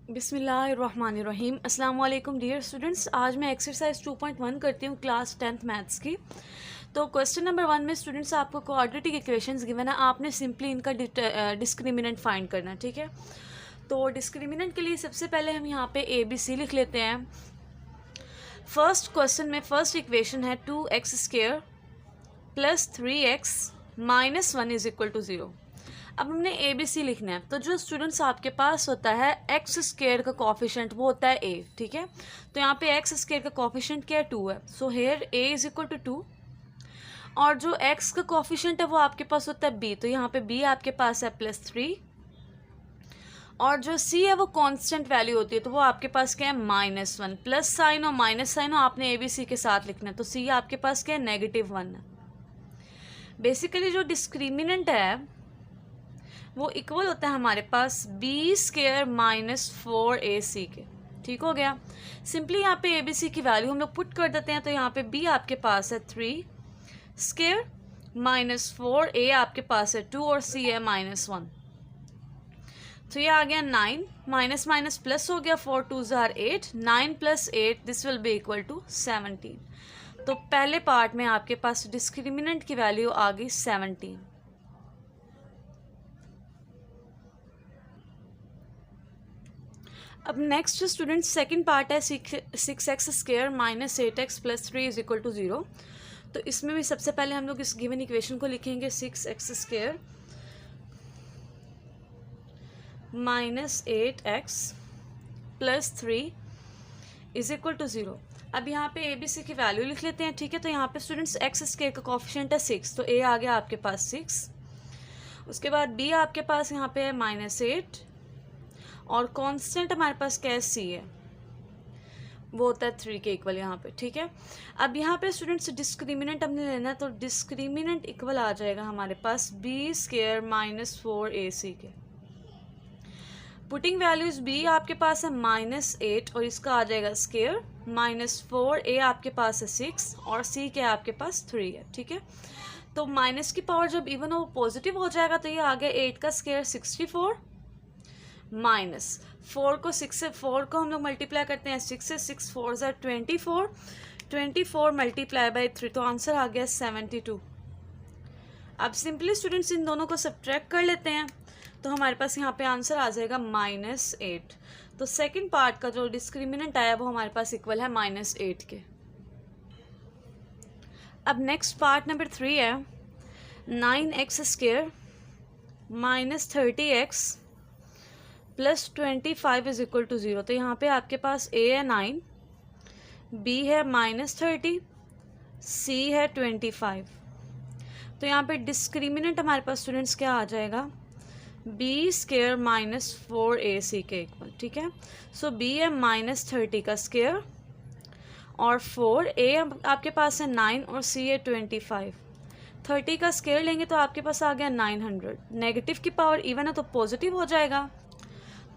बिस्मिल्लाहिर्रहमानिर्रहीम। अस्सलाम वालेकुम डियर स्टूडेंट्स। आज मैं एक्सरसाइज 2.1 करती हूँ क्लास 10th मैथ्स की। तो क्वेश्चन नंबर 1 में स्टूडेंट्स आपको क्वाड्रेटिक इक्वेशंस गिवन है, आपने सिंपली इनका डिस्क्रिमिनेंट फाइंड करना है, ठीक है। तो डिस्क्रिमिनेंट के लिए सबसे पहले हम यहाँ पे ए बी सी लिख लेते हैं। फर्स्ट क्वेश्चन में फर्स्ट इक्वेशन है 2x² + 3x - 1 = 0। अब हमने ए बी सी लिखना है, तो जो स्टूडेंट्स आपके पास होता है x² का कॉफिशेंट वो होता है a, ठीक है। तो यहाँ पे x² का कॉफिशेंट क्या है, 2 है। सो हेयर a = 2। और जो x का कॉफिशेंट है वो आपके पास होता है b, तो यहाँ पे b आपके पास है +3। और जो c है वो कांस्टेंट वैल्यू होती है, तो वो आपके पास क्या है -1। प्लस साइन और माइनस साइन हो आपने ए बी सी के साथ लिखना है, तो c आपके पास क्या है -1 है। बेसिकली जो डिस्क्रिमिनेंट है वो इक्वल होता है हमारे पास b² - 4ac के, ठीक हो गया। सिंपली यहाँ पे abc की वैल्यू हम लोग पुट कर देते हैं, तो यहाँ पे b आपके पास है 3² - 4, a आपके पास है 2 और c है -1। तो ये आ गया 9, माइनस माइनस प्लस हो गया, 4 2 = 8, 9 + 8 this will be equal to 17। तो पहले पार्ट में आपके पास डिस्क्रिमिनेंट की वैल्यू आ गई 17। अब नेक्स्ट स्टूडेंट सेकंड पार्ट है 6x² - 8x + 3 = 0। तो इसमें भी सबसे पहले हम लोग इस गिवन इक्वेशन को लिखेंगे 6x² - 8x + 3 = 0। अब यहाँ पे ए बी सी की वैल्यू लिख लेते हैं, ठीक है। तो यहाँ पे स्टूडेंट्स x² का कॉफिशेंट है 6, तो a आ गया आपके पास 6। उसके बाद b आपके पास यहाँ पे है -8 और कांस्टेंट हमारे पास क्या है c है, वो होता है 3 के इक्वल यहाँ पे, ठीक है। अब यहाँ पे स्टूडेंट्स डिस्क्रिमिनेंट हमने लेना है, तो डिस्क्रिमिनेंट इक्वल आ जाएगा हमारे पास b² - 4ac के। पुटिंग वैल्यूज b आपके पास है -8 और इसका आ जाएगा स्केयर, -4, a आपके पास है 6 और c के आपके पास 3 है, ठीक है। तो माइनस की पावर जब इवन वो पॉजिटिव हो जाएगा, तो ये आ गया 8 का स्केयर 64 -4 को 6 से 4 को हम लोग मल्टीप्लाई करते हैं 6 से, 6 4 = 24, 24 × 3, तो आंसर आ गया 72। अब सिंपली स्टूडेंट्स इन दोनों को सब्ट्रैक्ट कर लेते हैं, तो हमारे पास यहाँ पे आंसर आ जाएगा -8। तो सेकंड पार्ट का जो डिस्क्रिमिनेंट आया वो हमारे पास इक्वल है -8 के। अब नेक्स्ट पार्ट नंबर 3 है 9x² - 30x + 25 = 0। तो यहाँ पे आपके पास a है 9, b है -30, c है 25। तो यहाँ पे डिस्क्रिमिनेंट हमारे पास स्टूडेंट्स क्या आ जाएगा, b² - 4ac के इक्वल, ठीक है। सो b है -30 का स्केयर और 4, a आपके पास है 9 और c है 25। 30 का स्केयर लेंगे तो आपके पास आ गया 900। नेगेटिव की पावर इवन है तो पॉजिटिव हो जाएगा,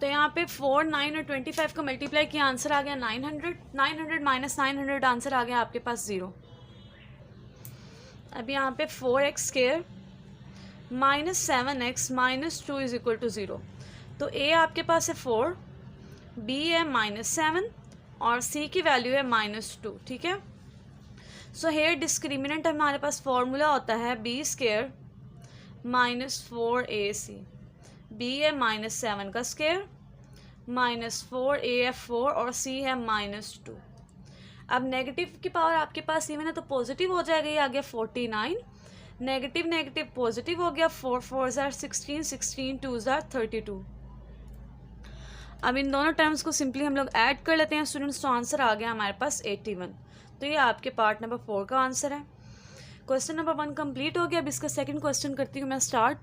तो यहाँ पे 4, 9 और 25 को मल्टीप्लाई किया, आंसर आ गया 900। 900 - 900 आंसर आ गया आपके पास 0। अब यहाँ पे 4x² - 7x - 2 = 0। तो a आपके पास है 4, b है -7 और c की वैल्यू है -2, ठीक है। सो हेयर डिस्क्रिमिनेंट हमारे पास फॉर्मूला होता है b² - 4ac। b है -7 का स्केयर, -4, a है 4 और c है -2। अब नेगेटिव की पावर आपके पास इवन है तो पॉजिटिव हो जाएगा, ये आ गया 49। नेगेटिव नेगेटिव पॉजिटिव हो गया, 4 4 = 16, 16 2 = 32। अब इन दोनों टर्म्स को सिंपली हम लोग ऐड कर लेते हैं स्टूडेंट्स, तो आंसर आ गया हमारे पास 81। तो ये आपके पार्ट नंबर 4 का आंसर है। क्वेश्चन नंबर 1 कंप्लीट हो गया। अब इसका सेकंड क्वेश्चन करती हूँ मैं स्टार्ट।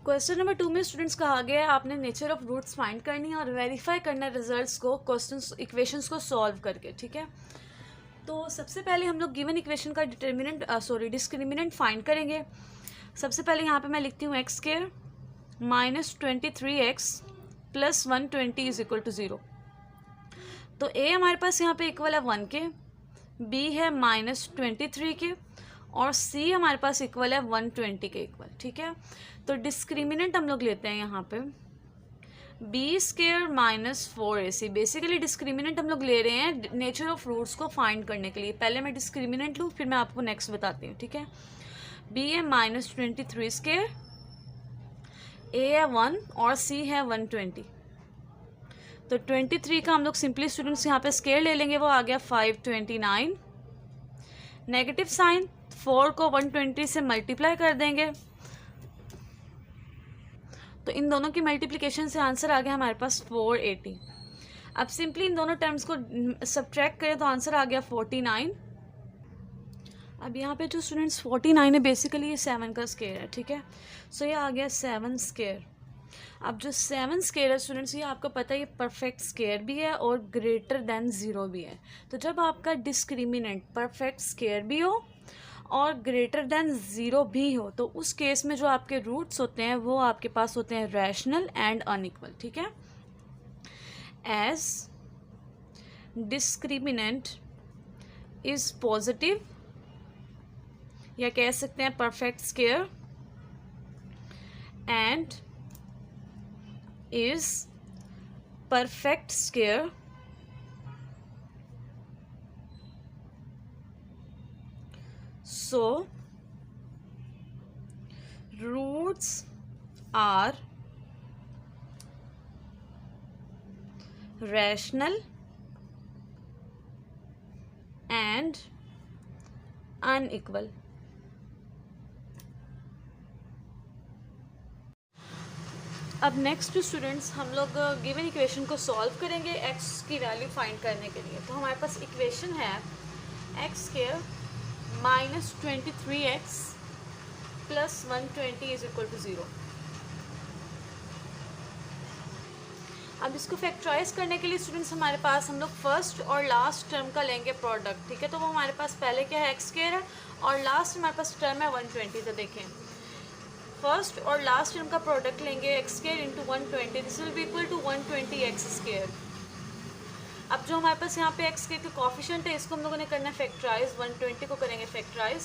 क्वेश्चन नंबर 2 में स्टूडेंट्स कहा गया है आपने नेचर ऑफ रूट्स फाइंड करनी है और वेरीफाई करना है रिजल्ट्स को क्वेश्चंस इक्वेशंस को सॉल्व करके, ठीक है। तो सबसे पहले हम लोग गिवन इक्वेशन का डिस्क्रिमिनेंट फाइंड करेंगे। सबसे पहले यहाँ पे मैं लिखती हूँ x² - 23x + 120 = 0। तो a हमारे पास यहाँ पे इक्वल है 1 के, b है -23 के और c हमारे पास इक्वल है 120 के इक्वल, ठीक है। तो डिस्क्रिमिनेंट हम लोग लेते हैं यहाँ पे b square minus 4ac। Basically discriminant हम लोग ले रहे हैं नेचर ऑफ रूट्स को फाइंड करने के लिए। पहले मैं डिस्क्रिमिनेंट लूँ, फिर मैं आपको नेक्स्ट बताती हूँ, ठीक है। बी है -23 स्केयर, ए है 1 और सी है 120। तो 23 का हम लोग सिंपली स्टूडेंट्स यहाँ पे स्केयर ले लेंगे, वो आ गया 529। नेगेटिव साइन, 4 को 120 से मल्टीप्लाई कर देंगे, तो इन दोनों की मल्टीप्लिकेशन से आंसर आ गया हमारे पास 480। अब सिंपली इन दोनों टर्म्स को सब्ट्रैक्ट करें तो आंसर आ गया 49। अब यहाँ पे जो स्टूडेंट्स 49 है बेसिकली ये 7 का स्केयर है, ठीक है। सो ये आ गया 7 स्केयर। अब जो 7 स्केयर है स्टूडेंट्स, ये आपको पता है ये परफेक्ट स्केयर भी है और ग्रेटर देन 0 भी है। तो जब आपका डिस्क्रिमिनेंट परफेक्ट स्केयर भी हो और ग्रेटर देन 0 भी हो, तो उस केस में जो आपके रूट्स होते हैं वो आपके पास होते हैं रैशनल एंड अनइक्वल, ठीक है। एज डिस्क्रिमिनेंट इज पॉजिटिव, या कह सकते हैं perfect square, and is perfect square, so roots are rational and unequal। अब नेक्स्ट स्टूडेंट्स हम लोग गिवन इक्वेशन को सॉल्व करेंगे x की वैल्यू फाइंड करने के लिए। तो हमारे पास इक्वेशन है x स्क्वायर -23x + 120 = 0। अब इसको फैक्टराइज करने के लिए स्टूडेंट्स हमारे पास हम लोग फर्स्ट और लास्ट टर्म का लेंगे प्रोडक्ट, ठीक है। तो वो हमारे पास पहले क्या है x स्क्वायर है और लास्ट हमारे पास टर्म है 120। तो देखें फर्स्ट और लास्ट टर्म का प्रोडक्ट लेंगे x square into 120, this will be equal to 120x square. अब जो हमारे पास यहाँ पे x स्क्वायर का कोफिशिएंट है इसको हम लोगों ने करना है फैक्टराइज। 120 को करेंगे factorise.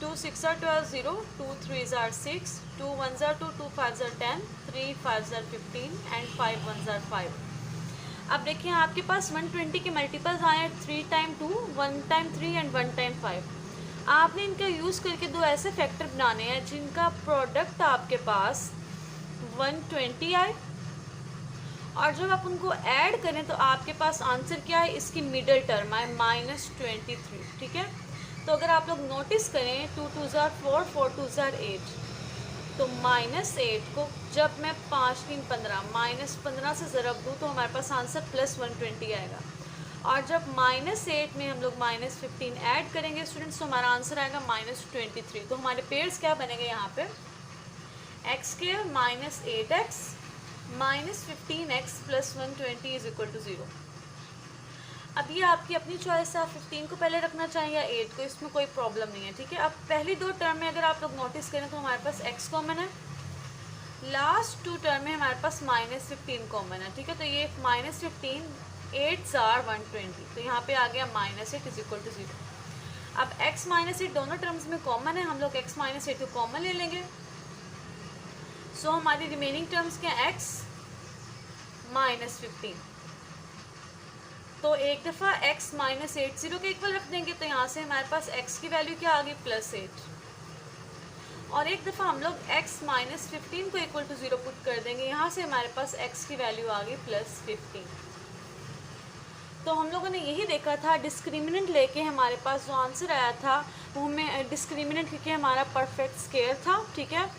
2 6 are 12 0, 2 3 are 6, 2 1 are 2, 2 5 are 10, 3 5 are 15 and 5 1 are 5। अब देखिए आपके पास 120 के मल्टीपल्स आए 3 टाइम 2, 1 टाइम 3 एंड 1 टाइम 5। आपने इनका यूज़ करके दो ऐसे फैक्टर बनाने हैं जिनका प्रोडक्ट आपके पास 120 आए, और जब आप उनको ऐड करें तो आपके पास आंसर क्या है, इसकी मिडल टर्म आए -23, ठीक है। तो अगर आप लोग नोटिस करें 2 2 are 4, 4 2 are 8, तो -8 को जब मैं 5 3 15 -15 से ज़रब दूँ तो हमारे पास आंसर +120 आएगा। और जब -8 में हम लोग -15 ऐड करेंगे स्टूडेंट्स तो हमारा आंसर आएगा -23। तो हमारे पेयर्स क्या बनेंगे यहाँ पे, x स्क्वायर -8x -15x + 120 = 0। अब ये आपकी अपनी चॉइस है, आप 15 को पहले रखना चाहें या 8 को, इसमें कोई प्रॉब्लम नहीं है, ठीक है। अब पहली दो टर्म में अगर आप लोग नोटिस करें तो हमारे पास x कॉमन है, लास्ट 2 टर्म में हमारे पास -15 कॉमन है, ठीक है। तो ये -15 8s are 120, तो यहाँ पे आ गया -8 = 0। अब x -8 दोनों टर्म्स में कॉमन है, हम लोग x -8 को कॉमन ले लेंगे। सो हमारी रिमेनिंग टर्म्स क्या है, x -15। तो एक दफ़ा x -8 0 के इक्वल रख देंगे तो यहाँ से हमारे पास x की वैल्यू क्या आ गई +8, और एक दफ़ा हम लोग x -15 को इक्वल टू 0 पुट कर देंगे, यहाँ से हमारे पास x की वैल्यू आ गई +15। तो हम लोगों ने यही देखा था, डिस्क्रिमिनेंट लेके हमारे पास जो आंसर आया था वो हमें डिस्क्रिमिनेंट क्योंकि हमारा परफेक्ट स्केयर था, ठीक है,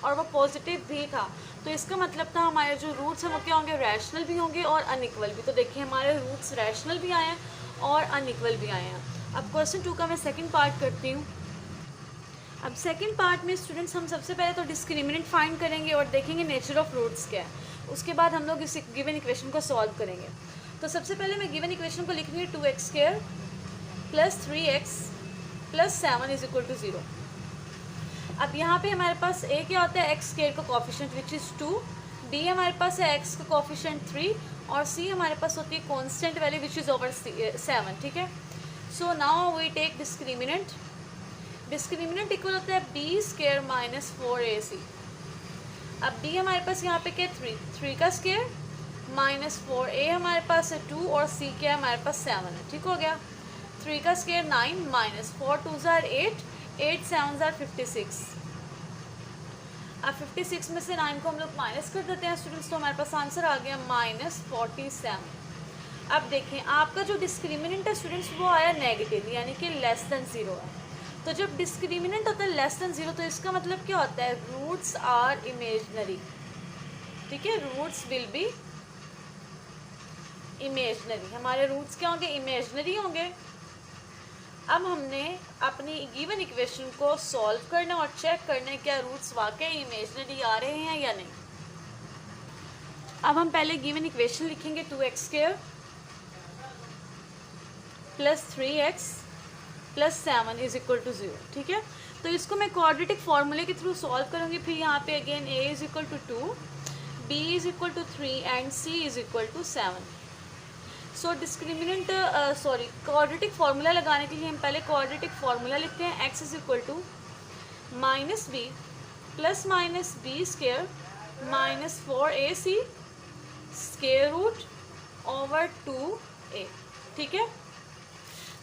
और वो पॉजिटिव भी था। तो इसका मतलब था हमारे जो रूट्स हैं वो क्या होंगे, रैशनल भी होंगे और अनइक्वल भी। तो देखिए हमारे रूट्स रैशनल भी आए हैं और अनइक्वल भी आए हैं। अब क्वेश्चन 2 का मैं सेकंड पार्ट करती हूँ। अब सेकंड पार्ट में स्टूडेंट्स हम सबसे पहले तो डिस्क्रिमिनेंट फाइंड करेंगे और देखेंगे नेचर ऑफ रूट्स क्या है। उसके बाद हम लोग इस गिवन इक्वेशन को सॉल्व करेंगे। तो सबसे पहले मैं गिवन इक्वेशन को लिखूँगी 2x स्क्वायर + 3x + 7 = 0। अब यहाँ पे हमारे पास a क्या होता है, x स्क्वायर का कोफिशिएंट विच इज़ 2, b हमारे पास है x का कोफिशिएंट 3, और c हमारे पास होती है constant value which is over 7, ठीक है। So now we take discriminant equal होता है b² - 4ac। अब बी हमारे पास यहाँ पे क्या है 3 का स्केयर माइनस 4a हमारे पास है 2 और c क्या है हमारे पास 7 है। ठीक हो गया। 3 का स्केयर 9 माइनस 4 2 जार 8 8 7 जार 56। अब 56 में से 9 को हम लोग माइनस कर देते हैं स्टूडेंट्स, तो हमारे पास आंसर आ गया -47। अब देखें आपका जो डिस्क्रिमिनेंट है स्टूडेंट्स वो आया नेगेटिव यानी कि लेस देन 0 है। तो जब डिस्क्रिमिनेंट होता है लेस देन 0 तो इसका मतलब क्या होता है रूट्स आर इमेजनरी। ठीक है, रूट्स विल बी इमेजनरी, हमारे रूट्स क्या होंगे इमेजनरी होंगे। अब हमने अपनी गिवन इक्वेशन को सॉल्व करना और चेक करना है क्या रूट्स वाकई इमेजनरी आ रहे हैं या नहीं। अब हम पहले गिवन इक्वेशन लिखेंगे 2x square plus 3x plus 7 is equal to 0। ठीक है, तो इसको मैं क्वाड्रेटिक फार्मूले के थ्रू सॉल्व करूँगी। फिर यहाँ पे again a is equal to 2, b is equal to 3 and c is equal to 7। So discriminant quadratic formula लगाने के लिए हम पहले क्वाड्रेटिक फार्मूला लिखते हैं। x is equal to minus b plus minus B square minus 4ac square root over 2a। ठीक है,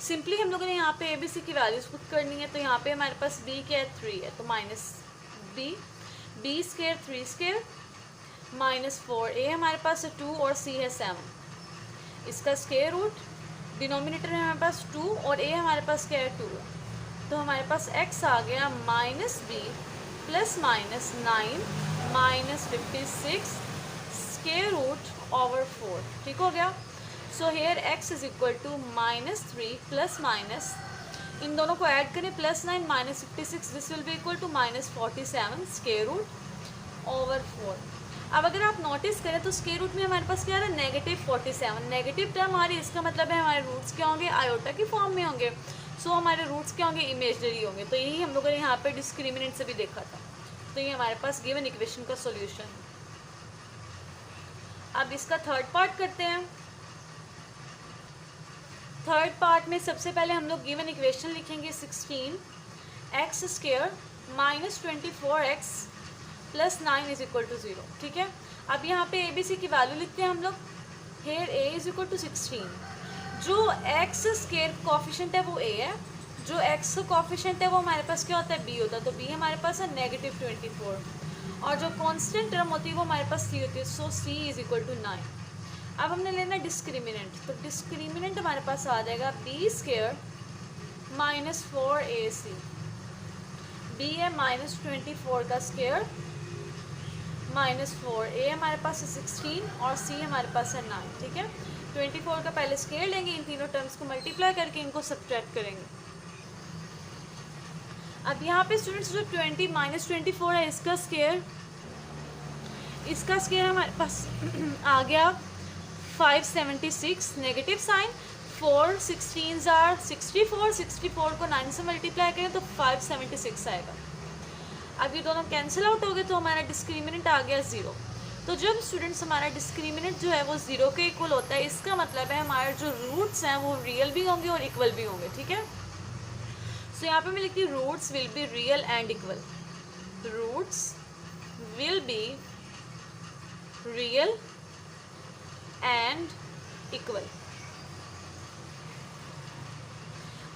simply हम लोगों ने यहाँ पे ABC की वैल्यूज पुट करनी है। तो यहाँ पे हमारे पास b क्या है 3 है, तो minus b square 3 square minus 4a हमारे पास है 2 और c है 7, इसका स्क्वायर रूट डिनोमिनेटर है हमारे पास 2 और a हमारे पास क्या है 2 है। तो हमारे पास x आ गया minus b plus minus 9 minus 56 square root over 4। ठीक हो गया। So here x is equal to minus 3 plus minus, इन दोनों को ऐड करें plus 9 minus 56, this will be equal to minus 47 square root over 4। अब अगर आप नोटिस करें तो स्क्वायर रूट में हमारे पास क्या है -47, नेगेटिव टर्म आ रही है, इसका मतलब है हमारे रूट्स क्या होंगे आयोटा की फॉर्म में होंगे। सो हमारे रूट्स क्या होंगे इमेजनरी होंगे। तो यही हम लोगों ने यहाँ पे डिस्क्रिमिनेंट से भी देखा था। तो ये हमारे पास गिवन इक्वेशन का सॉल्यूशन। अब इसका थर्ड पार्ट करते हैं। थर्ड पार्ट में सबसे पहले हम लोग गिवन इक्वेशन लिखेंगे 16x square minus 24x plus 9 is equal to 0। ठीक है, अब यहाँ पे ABC की वैल्यू लिखते हैं हम लोग। Here a is equal to 16, जो x स्क्वायर कोफिशिएंट है वो a है, जो x कोफिशिएंट है वो हमारे पास क्या होता है b होता है। तो b हमारे पास है -24 और जो कांस्टेंट टर्म होती है वो हमारे पास c होती है। सो c इज इक्वल टू 9। अब हमने लेना डिस्क्रिमिनेंट, तो डिस्क्रिमिनेंट हमारे पास आ जाएगा b square minus 4ac, b है -24 का स्क्वायर माइनस 4a हमारे पास है 16 और c हमारे पास है 9। ठीक है, 24 का पहले स्क्वायर लेंगे, इन तीनों टर्म्स को मल्टीप्लाई करके इनको सब्ट्रैक्ट करेंगे। अब यहाँ पे स्टूडेंट्स जो 20 माइनस 24 है इसका स्क्वायर हमारे पास आ गया 576, नेगेटिव साइन 4 16 आर 64 को 9 से मल्टीप्लाई करें तो 576 आएगा। अब ये दोनों कैंसिल आउट हो गए तो हमारा डिस्क्रिमिनेंट आ गया 0। तो जब स्टूडेंट्स हमारा डिस्क्रिमिनेंट जो है वो 0 के इक्वल होता है, इसका मतलब है हमारे जो रूट्स हैं वो रियल भी होंगे और इक्वल भी होंगे। ठीक है, सो यहाँ पे मैं लिखती हूँ roots will be real and equal. Roots will be real and equal.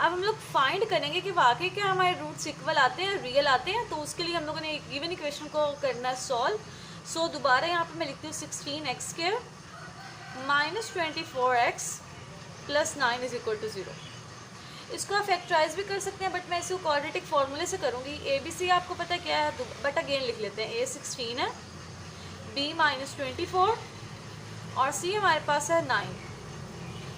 अब हम लोग फाइंड करेंगे कि वाकई क्या हमारे रूट्स इक्वल आते हैं रियल आते हैं। तो उसके लिए हम लोगों ने गिवन इक्वेशन को करना है सॉल्व। सो दोबारा यहाँ पे मैं लिखती हूँ 16x square minus 24x plus 9 is equal to 0। इसको आप फैक्टराइज भी कर सकते हैं बट मैं इसे क्वाड्रेटिक फार्मूले से करूँगी। ABC आपको पता क्या है, बट अगेन लिख लेते हैं। a 16 है, b -24 और c हमारे पास है 9।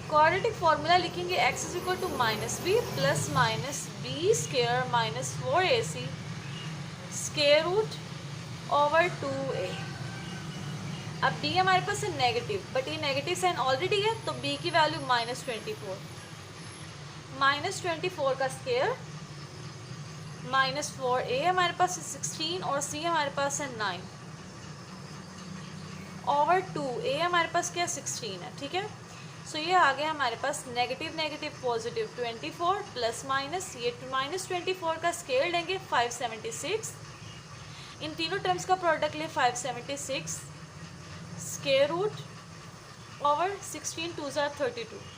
क्वाड्रेटिक फार्मूला लिखेंगे x is equal to minus b plus minus B square minus 4ac square root over 2a। अब b हमारे पास है नेगेटिव, बट ये नेगेटिव साइन ऑलरेडी है तो b की वैल्यू -24, -24 का स्क्वायर -4a हमारे पास है 16 और c हमारे पास है 9 ओवर 2a हमारे पास क्या 16 है। ठीक है, सो ये आ गया हमारे पास negative negative positive 24 plus minus, ये -24 का स्केयर लेंगे 576, इन तीनों टर्म्स का प्रोडक्ट ले 576 स्क्वायर रूट ओवर 16 2 ज़ार 32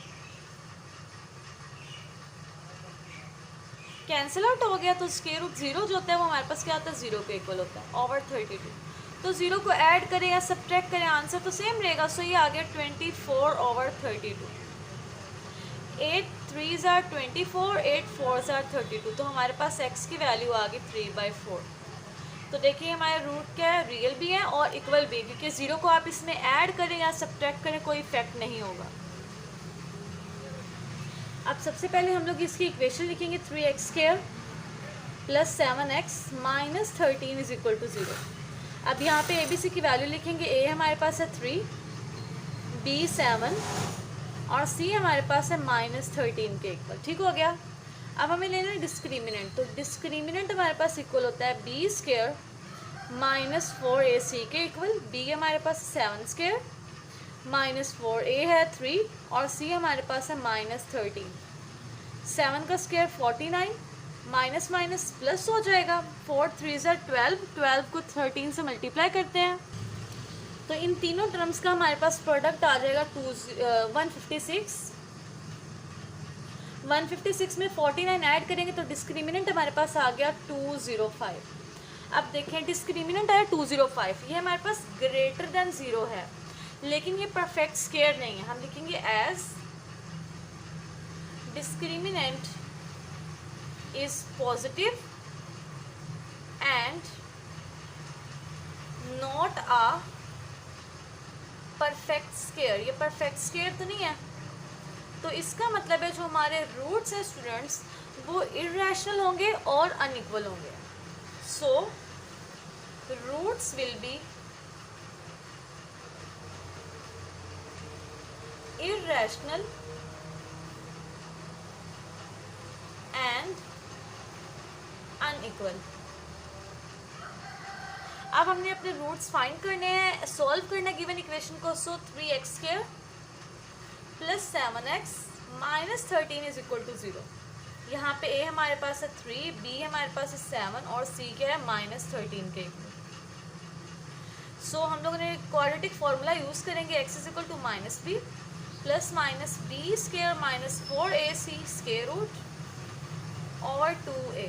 कैंसिल आउट हो गया, तो स्क्वायर रूट जीरो जो होता है वो हमारे पास क्या होता है, जीरो के इक्वल होता है ओवर 32। तो जीरो को ऐड करें या सब्ट्रैक्ट करें, आंसर तो सेम रहेगा। सो ये आ गया 24 ओवर 32। 8 3 ज़ार 24, 8 4 ज़ार 32। तो हमारे पास x की वैल्यू आ गई 3/4। तो देखिए हमारे रूट क्या है, रियल भी है और इक्वल भी, क्योंकि ज़ीरो को आप इसमें ऐड करें या सब्ट्रैक्ट करें कोई इफेक्ट नहीं होगा। अब सबसे पहले हम लोग इसकी इक्वेशन लिखेंगे 3x² plus 7x minus 13 is equal to 0। अब यहाँ पे ABC की वैल्यू लिखेंगे। A हमारे पास है 3, B 7 और C हमारे पास है माइनस 13 के इक्वल। ठीक हो गया। अब हमें लेना है डिस्क्रिमिनेंट। तो डिस्क्रिमिनेंट हमारे पास इक्वल होता है B² माइनस 4AC के इक्वल। B हमारे पास 7² माइनस 4, A है 3 और C हमारे पास है माइनस 13। 7 का स्क्वायर 49, माइनस माइनस प्लस हो जाएगा। 4 3 ज़ार 12, 12 को 13 से मल्टीप्लाई करते हैं तो इन तीनों टर्म्स का हमारे पास प्रोडक्ट आ जाएगा 156। 156 में 49 ऐड करेंगे तो डिस्क्रिमिनेंट हमारे पास आ गया 205। अब देखें डिस्क्रिमिनेंट आया 205, ये हमारे पास ग्रेटर देन 0 है, लेकिन ये परफेक्ट स्क्वायर नहीं है। हम लिखेंगे as discriminant is positive and not a perfect square. ये परफेक्ट स्क्वायर तो नहीं है, तो इसका मतलब है जो हमारे रूट्स हैं स्टूडेंट्स वो इर्रेशनल होंगे और अनइक्वल होंगे। So roots will be irrational and unequal। अब हमने अपने रूट्स फाइंड करने हैं, सॉल्व करना है गिवन इक्वेशन को। So 3x² plus 7x minus 13 is equal to 0। यहाँ पे A हमारे पास है 3, B हमारे पास है 7 और C क्या है माइनस 13 के इक्वल। सो हम लोगों ने क्वाड्रेटिक फॉर्मूला यूज़ करेंगे। x is equal to minus b plus minus B square minus 4ac square root over 2a।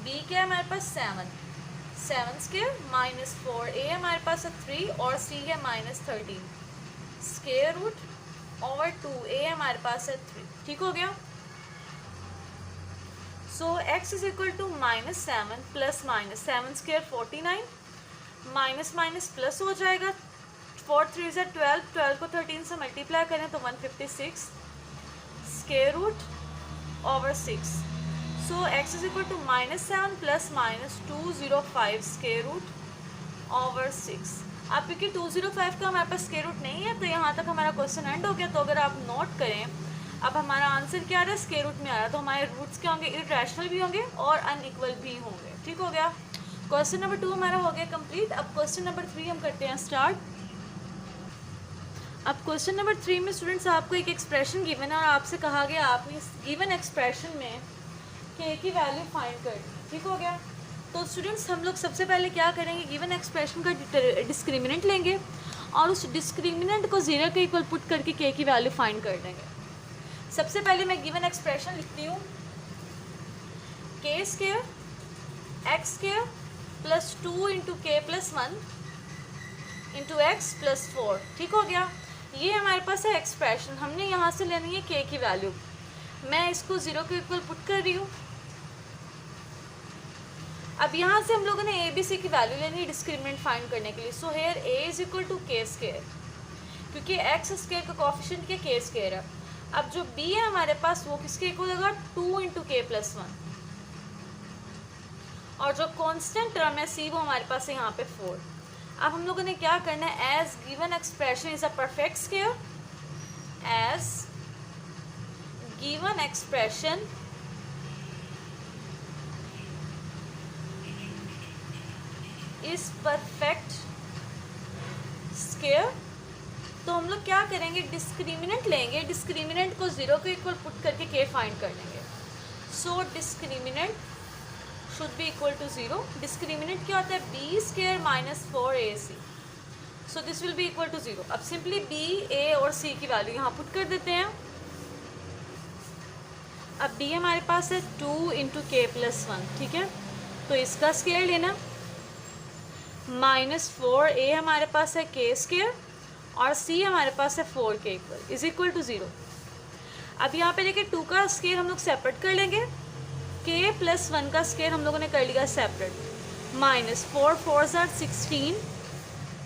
b क्या है हमारे पास 7 स्क्वायर माइनस 4a हमारे पास है 3 और c है minus 13 square root over 2a हमारे पास है 3। ठीक हो गया। So x is equal to minus 7 plus minus 7 square 49 minus minus plus हो जाएगा। 4 3 ज़ार 12, 12 को 13 से मल्टीप्लाई करें तो 156 square root over 6। So x is equal to minus 7 plus minus 205 square root over 6। अब क्योंकि 205 का हमारे पास स्क्वायर रूट नहीं है तो यहाँ तक हमारा क्वेश्चन एंड हो गया। तो अगर आप नोट करें अब हमारा आंसर क्या आ रहा है, स्क्वायर रूट में आ रहा है, तो हमारे रूट्स क्या होंगे, इर्रेशनल भी होंगे और अनइक्वल भी होंगे। ठीक हो गया। क्वेश्चन नंबर 2 हमारा हो गया कंप्लीट। अब क्वेश्चन नंबर 3 हम करते हैं स्टार्ट। अब क्वेश्चन नंबर 3 में स्टूडेंट्स आपको एक एक्सप्रेशन गिवन है और आपसे कहा गया आपने इस गिवन एक्सप्रेशन में k की वैल्यू फाइंड करनी। ठीक हो गया। तो स्टूडेंट्स हम लोग सबसे पहले क्या करेंगे, गिवन एक्सप्रेशन का डिस्क्रिमिनेंट लेंगे और उस डिस्क्रिमिनेंट को 0 के इक्वल पुट करके k की वैल्यू फाइंड कर देंगे। सबसे पहले मैं गिवन एक्सप्रेशन लिखती हूँ k² x² plus 2 into k plus 1 into x plus 4। ठीक हो गया। ये हमारे पास है एक्सप्रेशन, हमने यहाँ से लेनी है k की वैल्यू। मैं इसको 0 के इक्वल पुट कर रही हूँ। अब यहाँ से हम लोगों ने ABC की वैल्यू लेनी है डिस्क्रिमिनेंट फाइंड करने के लिए। So here a is equal to k², क्योंकि x² का कोफिशिएंट क्या k² है। अब जो b है हमारे पास वो किसके इक्वल होगा, 2 इंटू k प्लस 1, और जो कांस्टेंट टर्म है c वो हमारे पास है यहाँ पे 4। अब हम लोगों ने क्या करना है, as given expression is a perfect square, as given expression is perfect square. तो हम लोग क्या करेंगे, डिस्क्रिमिनेंट लेंगे, डिस्क्रिमिनेंट को 0 के इक्वल पुट करके k फाइंड कर लेंगे। So discriminant should be equal to 0। Discriminant क्या होता है, B square minus 4ac, so this will be equal to 0। अब सिंपली बी, ए और सी की वैल्यू यहाँ पुट कर देते हैं। अब डी हमारे पास है 2 इंटू के प्लस 1, ठीक है, तो इसका स्क्वायर लेना, माइनस 4a हमारे पास है के स्क्वायर और c हमारे पास है 4k equal is equal to 0। अब यहाँ पे देखिए 2 का स्क्वायर हम लोग सेपरेट कर लेंगे, k प्लस 1 का स्क्वायर हम लोगों ने कर लिया सेपरेट, माइनस 4 4 16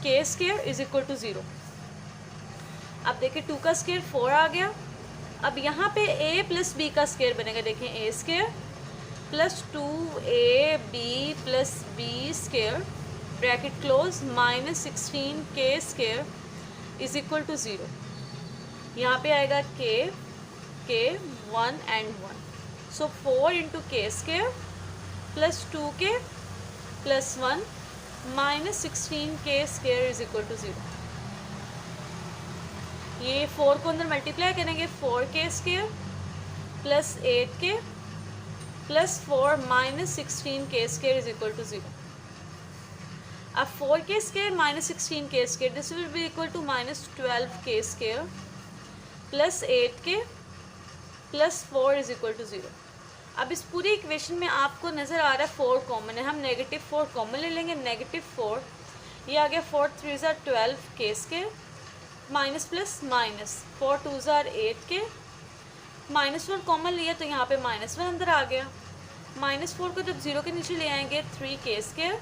के स्क्वायर इज इक्वल टू 0। अब देखिए 2 का स्क्वायर 4 आ गया। अब यहाँ पे a प्लस b का स्क्वायर बनेगा, देखें a square plus 2ab plus b square bracket close minus 16 के स्क्वायर इज इक्वल टू 0। यहाँ पे आएगा k 1 एंड 1, सो 4 इंटू के square plus 2k plus 1 minus 16 के स्क्वायर इज इक्वल टू 0। ये 4 को अंदर मल्टीप्लाई करेंगे, 4k square plus 8k plus 4 minus 16 के स्क्वायर इज इक्वल टू 0। अब 4k square minus 16k square, this will be equal to minus 12k square plus 8k plus 4 is equal to 0। अब इस पूरी equation में आपको नज़र आ रहा है 4 कॉमन है, हम नेगेटिव 4 कॉमन ले लेंगे, नेगेटिव 4, ये आ गया 4 3 12k square minus plus minus 4 2 8k, minus 4 common लिया तो यहाँ पे माइनस 1 अंदर आ गया, माइनस 4 को जब 0 के नीचे ले आएंगे 3k स्क्वायर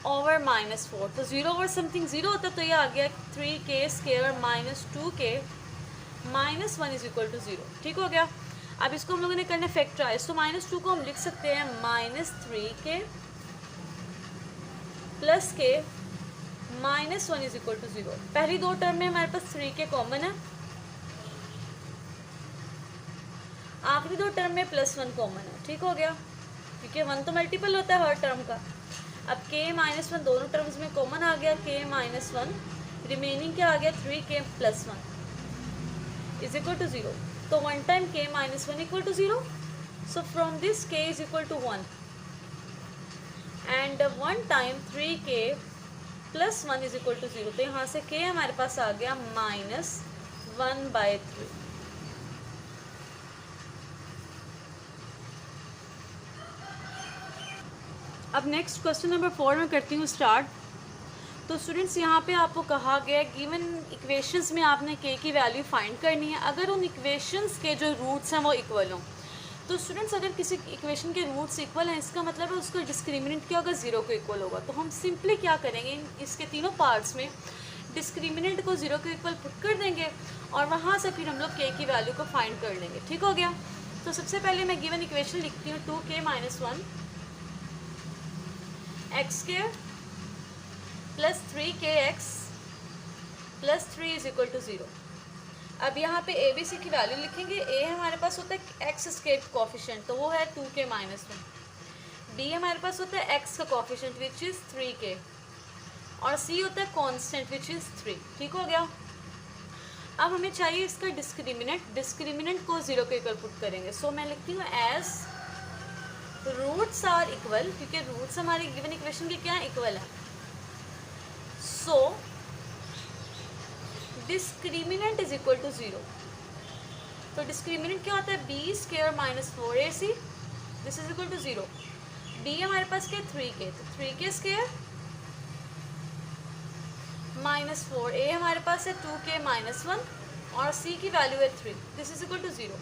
ओवर माइनस 4, तो 0 ओवर समथिंग 0 होता तो ये आ गया 3k square minus 2k minus 1 is equal to 0, ठीक हो गया। अब इसको हम लोगों ने करना फैक्टराइज, तो माइनस 2 को हम लिख सकते हैं minus 3k plus k minus 1 is equal to 0। पहली दो टर्म में हमारे पास 3k कॉमन है, आखिरी दो टर्म में प्लस 1 कॉमन है, ठीक हो गया, क्योंकि 1 तो मल्टीपल होता है हर टर्म का। अब k माइनस 1 दोनों टर्म्स में कॉमन आ गया, k माइनस 1, रिमेनिंग क्या आ गया 3k plus 1 is equal to 0। तो 1 time k minus 1 equal to 0, so from this k is equal to 1 and 1 time 3k plus 1 is equal to 0, तो यहाँ से k हमारे पास आ गया माइनस 1/3। अब नेक्स्ट क्वेश्चन नंबर 4 में करती हूँ स्टार्ट। तो स्टूडेंट्स यहाँ पे आपको कहा गया गिवन इक्वेशंस में आपने k की वैल्यू फाइंड करनी है अगर उन इक्वेशंस के जो रूट्स हैं वो इक्वल हों। तो स्टूडेंट्स अगर किसी इक्वेशन के रूट्स इक्वल हैं इसका मतलब है उसका डिस्क्रिमिनेंट क्या होगा, 0 को इक्वल होगा। तो हम सिंपली क्या करेंगे, इसके तीनों पार्ट्स में डिस्क्रिमिनेंट को 0 को इक्वल पुट कर देंगे और वहाँ से फिर हम लोग k की वैल्यू को फाइंड कर लेंगे, ठीक हो गया। तो सबसे पहले मैं गिवन इक्वेशन लिखती हूँ 2k minus 1 x square plus 3kx plus 3 is equal to 0। अब यहाँ पे ए बी सी की वैल्यू लिखेंगे। a हमारे पास होता है एक्स स्क्वायर कोफिशिएंट, तो वो है 2k माइनस 1। b हमारे पास होता है x का कोफिशिएंट विच इज़ 3k और c होता है कांस्टेंट विच इज़ 3, ठीक हो गया। अब हमें चाहिए इसका डिस्क्रिमिनेंट को 0 के इक्वल पुट करेंगे। सो मैं लिखती हूँ एज रूट्स आर इक्वल, क्योंकि रूट्स हमारी गिवन इक्वेशन के क्या है, इक्वल है। So discriminant is equal to 0। तो डिस्क्रिमिनेंट क्या होता है, B square minus 4ac, this is equal to 0। B हमारे पास क्या है 3k, तो 3k स्क्वायर माइनस 4a हमारे पास है 2k माइनस 1 और c की वैल्यू है 3, this is equal to 0।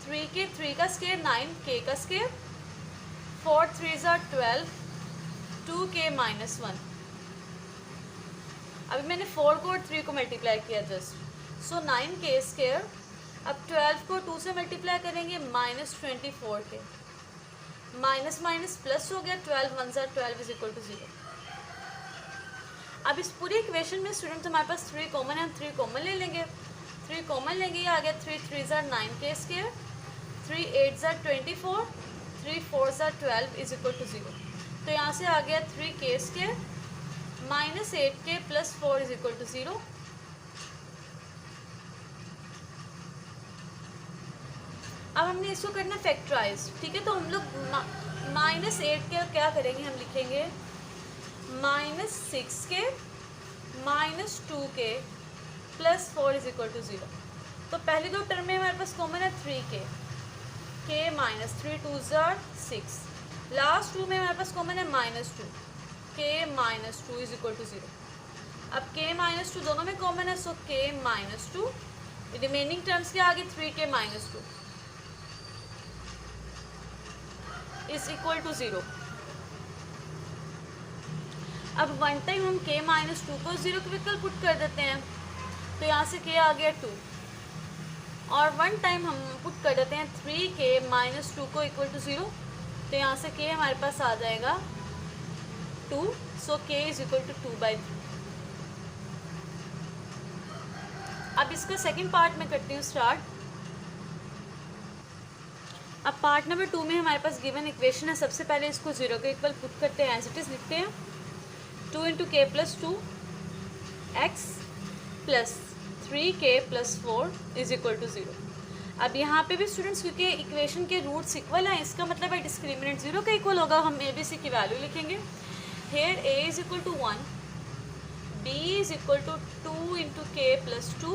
3k 3 का स्क्वायर 9k का स्क्वायर 4 3 12 2k माइनस 1। अभी मैंने 4 को और 3 को मल्टीप्लाई किया जस्ट, सो 9k स्क्वायर। अब 12 को 2 से मल्टीप्लाई करेंगे minus 24k, minus minus plus हो गया, 12 1 12 इज इक्वल टू 0। अब इस पूरी इक्वेशन में स्टूडेंट हमारे पास 3 कॉमन है, हम 3 कॉमन ले लेंगे। 3 कॉमन लेंगे, ये आ गया 3 3 9k square, 3 8 24, 3 4 12 is equal to 0। तो यहाँ से आ गया 3k square minus 8k plus 4 is equal to 0। अब हमने इसको करना फैक्टराइज, ठीक है। तो हम लोग -8 के क्या करेंगे, हम लिखेंगे -6 -2 +4 इज इक्वल टू 0। तो पहली दो टर्म में हमारे पास कॉमन है 3 के -3 2 ज़ार 6। लास्ट टू में हमारे पास कॉमन है -2 के -2 इज इक्वल टू 0। अब के -2 दोनों में कॉमन है, सो के -2 रिमेनिंग टर्म्स के आगे 3 के -2 इज इक्वल टू 0। अब वन टाइम हम के -2 को 0 के विकल्प पुट कर देते हैं, तो यहाँ से के आ गया 2, और वन टाइम हम पुट कर देते हैं 3 के -2 को इक्वल टू 0, तो यहाँ से के हमारे पास आ जाएगा 2, सो के इज इक्वल टू 2/3। अब इसका सेकंड पार्ट में करती हूँ स्टार्ट। अब पार्ट नंबर 2 में हमारे पास गिवन इक्वेशन है। सबसे पहले इसको 0 के इक्वल पुट करते हैं, एज इट इज़ लिखते हैं 2 × k + 2 x + 3k + 4 is equal to 0। अब यहाँ पे भी स्टूडेंट्स क्योंकि इक्वेशन के रूट्स इक्वल हैं, इसका मतलब है डिस्क्रिमिनेंट 0 का इक्वल होगा। हम ए बी सी की वैल्यू लिखेंगे। Hair a is equal to 1, b is equal to 2 × k + 2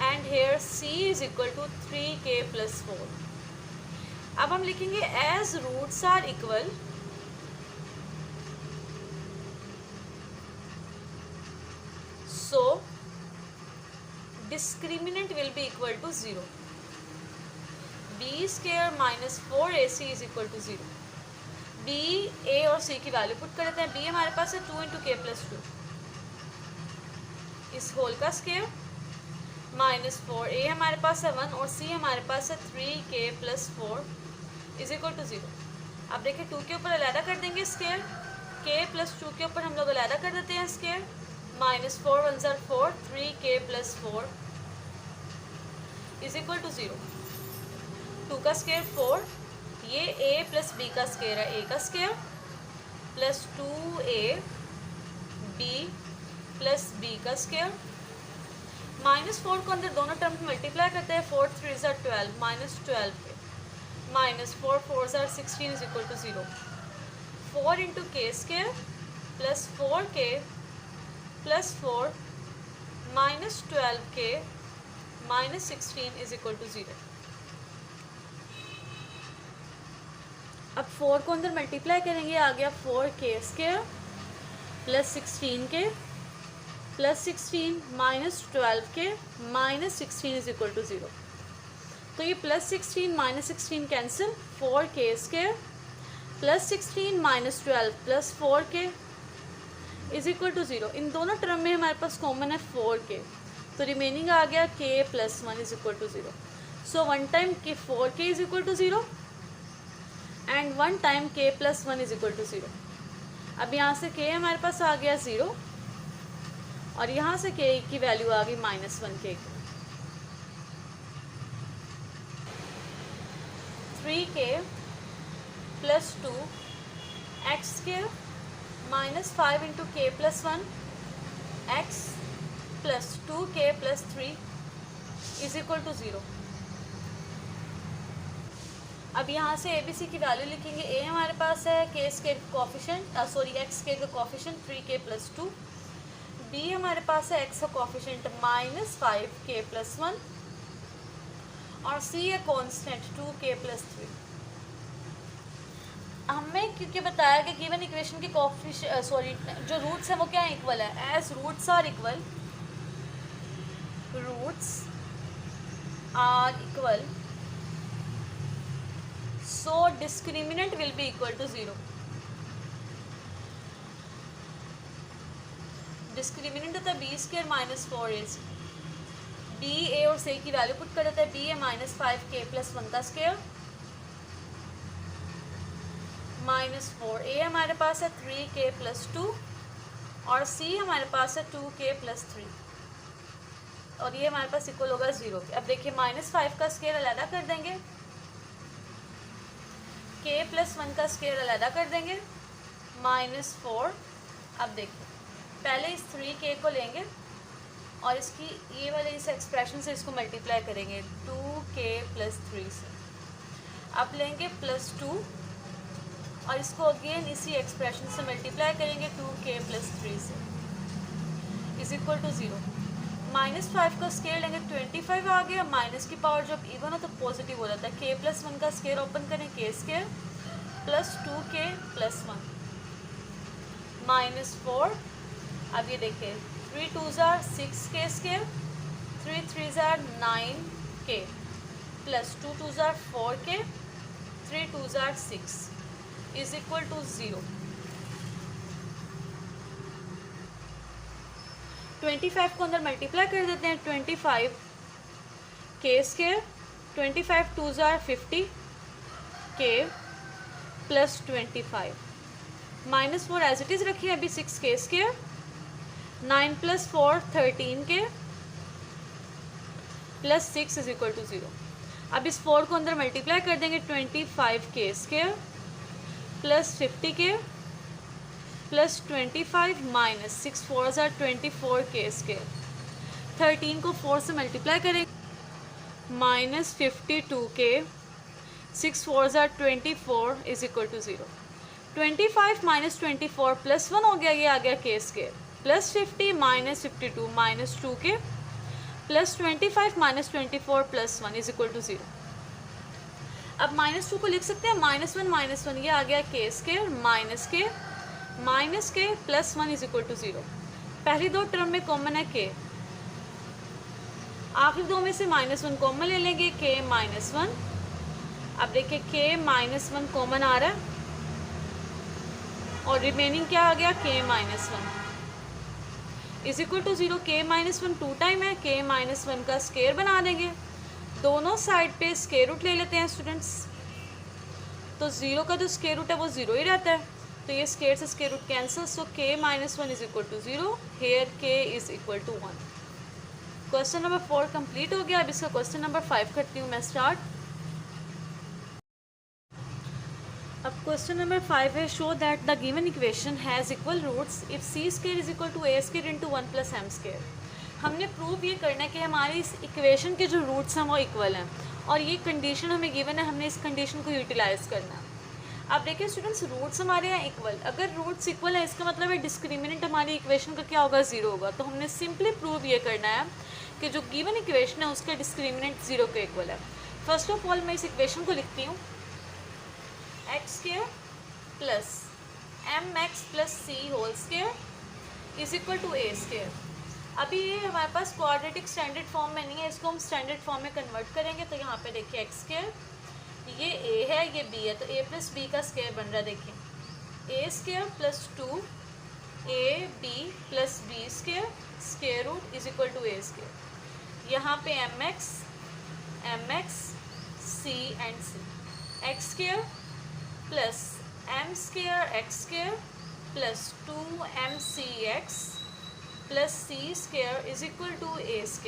and hair c is equal to 3k + 4। अब हम लिखेंगे as roots are equal so discriminant will be equal to 0। b² - 4ac is equal to 0। b, a और c की value put कर देते हैं। b हमारे पास है 2 × k + 2 इस होल का स्क्वायर -4, a हमारे पास है 1 और c हमारे पास है 3k + 4 इज इक्वल टू 0। अब देखिए 2 के ऊपर अलहदा कर देंगे स्क्वायर, k + 2 के ऊपर हम लोग अलहदा कर देते हैं स्क्वायर, -4 1 ज़ार 4 3k + 4 इज इक्वल टू 0। 2 का स्क्वायर 4, ये a + b का स्क्वायर है, a का स्क्वायर प्लस 2ab + b का स्क्वायर, -4 को अंदर दोनों टर्म मल्टीप्लाई करते हैं, 4 3 ज़ार 12 -12 -4 4 ज़ार 16 is equal to 0। 4 × k² + 4k + 4 -12k -16 is equal to 0। अब 4 को अंदर मल्टीप्लाई करेंगे, आ गया 4k² + 16k + 16 -12k -16 is equal to 0। तो ये +16 -16 cancel, 4k² + 16 -12 + 4k is equal to 0। इन दोनों टर्म में हमारे पास कॉमन है 4k, तो रिमेनिंग आ गया k + 1 is equal to 0। So one time k 4k is equal to 0 and one time k + 1 is equal to 0। अब यहाँ से k हमारे पास आ गया 0 और यहाँ से k की वैल्यू आ गई -1k। 3k + 2 x² -5 × k + 1 x + 2k + 3 is equal to 0। अब यहाँ से ए बी सी की वैल्यू लिखेंगे। a हमारे पास है k² कोफिशिएंट x² का कोफिशिएंट 3k + 2, b हमारे पास है x का कोफिशिएंट -5k + 1 और c है कांस्टेंट 2k + 3। हमें क्योंकि बताया कि गिवन इक्वेशन के जो रूट्स हैं वो क्या इक्वल है, as roots are equal so discriminant will be equal to 0। Discriminant होता है b² - 4ac। b, a और c की वैल्यू पुट कर देते हैं। b है -5k + 1 का स्क्वायर -4, a हमारे पास है 3k + 2 और c हमारे पास है 2k + 3 और ये हमारे पास इक्वल होगा 0 के। अब देखिए -5 का स्क्वायर अलहदा कर देंगे, k + 1 का स्क्वायर अलहदा कर देंगे, -4। अब देखिए पहले इस 3k को लेंगे और इसकी ये वाले इस एक्सप्रेशन से इसको मल्टीप्लाई करेंगे 2k + 3 से। अब लेंगे +2 और इसको अगेन इसी एक्सप्रेशन से मल्टीप्लाई करेंगे 2k + 3 से इज इक्वल टू 0। -5 का स्केयर लेंगे 25 आ गया। माइनस की पावर जब इवन हो तो पॉजिटिव हो जाता है। k + 1 का स्केयर ओपन करें k² + 2k + 1 -4। अब ये देखिए 3 2s are 6k², 3 3s are 9k + 2 2s are 4k, 3 2s are 6 is equal to 0। 25 को अंदर मल्टीप्लाई कर देते हैं। 25 k², 25 2s are 50 k + 25 -4 as it is रखिए अभी 6k², 9 + 4 13k + 6 is equal to 0। अब इस 4 को अंदर मल्टीप्लाई कर देंगे 25k² + 50k + 25 -6 4s are 24k²। 13 को 4 से मल्टीप्लाई करेंगे -52k, 6 4s are 24 is equal to 0। 25 - 24 + 1 हो गया, ये आ गया k² + 50 -52 -2k + 25 - 24 + 1 is equal to 0। अब -2 को लिख सकते हैं -1 -1, ये आ गया k² -k + 1 is equal to 0। पहली दो टर्म में कॉमन है k, आखिरी दो में से -1 कॉमन ले लेंगे k -1। अब देखिए k -1 कॉमन आ रहा है और रिमेनिंग क्या आ गया k -1 is equal to 0। k -1 2 time है, k -1 का स्केयर बना देंगे। दोनों साइड पे स्केयर रूट ले लेते हैं स्टूडेंट्स, तो 0 का जो स्केयर रूट है वो 0 ही रहता है, तो ये स्केयर से square root cancel, so k -1 is equal to 0, here k is equal to 1। Question number 4 complete हो गया। अब इसका क्वेश्चन नंबर 5 करती हूँ मैं स्टार्ट। अब क्वेश्चन नंबर 5 है, show that the given equation has equal roots if c² is equal to a² × 1 + m²। हमने प्रूव ये करना है कि हमारी इस इक्वेशन के जो रूट्स हैं वो इक्वल हैं, और ये कंडीशन हमें गिवन है, हमने इस कंडीशन को यूटिलाइज़ करना है। अब देखिए स्टूडेंट्स, रूट्स हमारे यहाँ इक्वल, अगर रूट्स इक्वल है इसका मतलब है डिस्क्रिमिनेंट हमारी इक्वेशन का क्या होगा, 0 होगा। तो हमने सिंपली प्रूव ये करना है कि जो गिवन इक्वेशन है उसका डिस्क्रिमिनेंट 0 के इक्वल है। फर्स्ट ऑफ ऑल मैं इस इक्वेशन को लिखती हूँ, x² + mx + c² is equal to a²। अभी ये हमारे पास क्वाड्रेटिक स्टैंडर्ड फॉर्म में नहीं है, इसको हम स्टैंडर्ड फॉर्म में कन्वर्ट करेंगे। तो यहाँ पे देखिए x², ये a है, ये b है, तो a + b का स्क्वायर बन रहा है। देखिए a² + 2ab + b² square root is equal to a²। यहाँ पे mx c and c, x² + m²x² + 2mcx + c² is equal to a²।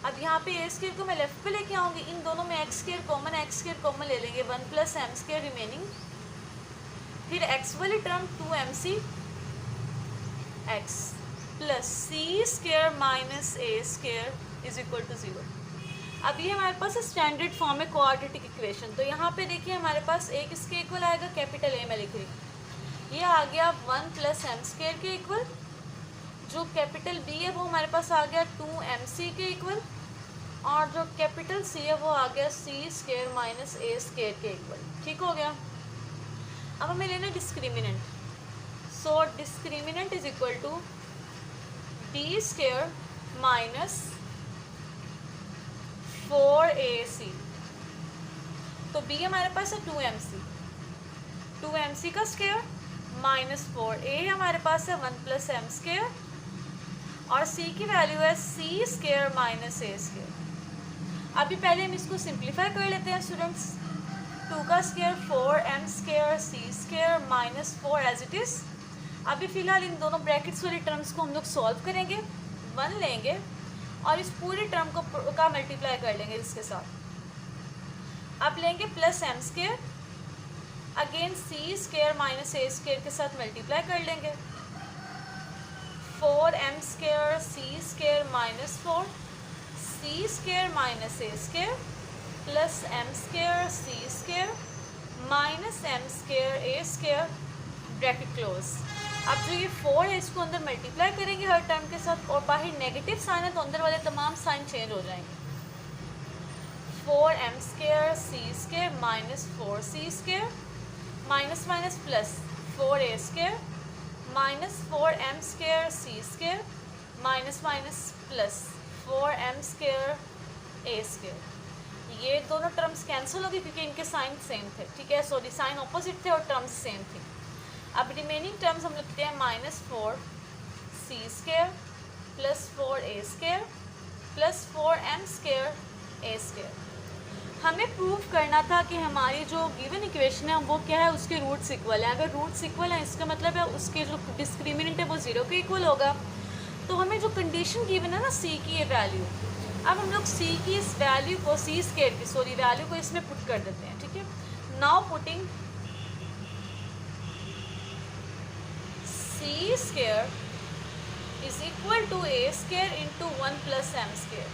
अब यहाँ पे a² को मैं लेफ्ट पे लेके आऊँगी, इन दोनों में x² कॉमन ले लेंगे, 1 + m² रिमेनिंग, फिर x वाली term 2mcx + c² - a² is equal to 0। अब ये हमारे पास स्टैंडर्ड फॉर्म है क्वाड्रेटिक इक्वेशन। तो यहाँ पे देखिए हमारे पास a किसके इक्वल आएगा, कैपिटल A में लिख रही हूँ, ये आ गया 1 + m² के इक्वल। जो कैपिटल B है वो हमारे पास आ गया 2mc के इक्वल, और जो कैपिटल C है वो आ गया c² - a² के इक्वल। ठीक हो गया। अब हमें लेना discriminant, so discriminant is equal to b² - 4ac। तो b हमारे पास है 2mc का स्क्वायर -4a हमारे पास है 1 + m², और c की वैल्यू है c² - a²। अभी पहले हम इसको सिंप्लीफाई कर लेते हैं स्टूडेंट्स। 2 का square 4m² c² -4 as it is. अभी फ़िलहाल इन दोनों ब्रैकेट्स वाली टर्म्स को हम लोग सॉल्व करेंगे, 1 लेंगे और इस पूरी टर्म को का मल्टीप्लाई कर लेंगे इसके साथ। अब लेंगे +m², अगेन c² - a² के साथ मल्टीप्लाई कर लेंगे। 4m square c square minus 4 c square minus a square plus m square c square minus m square a square bracket close. अब जो ये 4 है इसको अंदर मल्टीप्लाई करेंगे हर टर्म के साथ और बाहर नेगेटिव साइन है तो अंदर वाले तमाम साइन चेंज हो जाएंगे। 4m square c square minus 4c square minus minus plus 4a square minus 4m square c square minus minus plus 4m square a square। ये दोनों टर्म्स कैंसिल हो गई क्योंकि इनके साइन सेम थे, ठीक है, सॉरी साइन ऑपोजिट थे और टर्म्स सेम थे। अब रिमेनिंग टर्म्स हम लिखते हैं minus 4c square plus 4a square plus 4m square a square. हमें प्रूव करना था कि हमारी जो गिवन इक्वेशन है वो क्या है, उसके रूट्स इक्वल है। अगर रूट्स इक्वल है इसका मतलब है उसके जो डिस्क्रिमिनेंट है वो 0 के इक्वल होगा। तो हमें जो कंडीशन गिवन है ना c की ये वैल्यू, अब हम लोग c की इस वैल्यू को c स्क्वायर की सॉरी वैल्यू को इसमें पुट कर देते हैं, ठीक है। Now putting c square is equal to a square into 1 plus m square.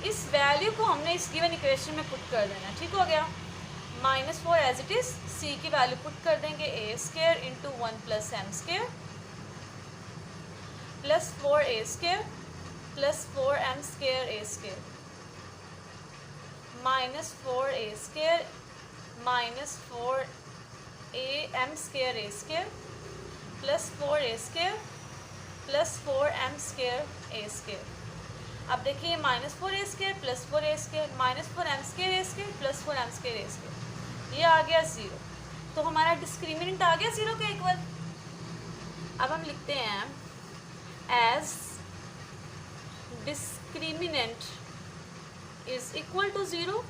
इस वैल्यू को हमने इस गिवन इक्वेशन में पुट कर देना, ठीक हो गया। Minus 4 as it is c की वैल्यू पुट कर देंगे a square into 1 plus m square plus 4a square plus 4m square a square minus 4a square minus 4am square a square plus 4a square plus 4m square a square. अब देखिए minus 4a square plus 4a square minus 4m square a square plus 4m square a square, ये आ गया 0। तो हमारा discriminant आ गया 0 के equal. अब हम लिखते हैं as discriminant is equal to 0,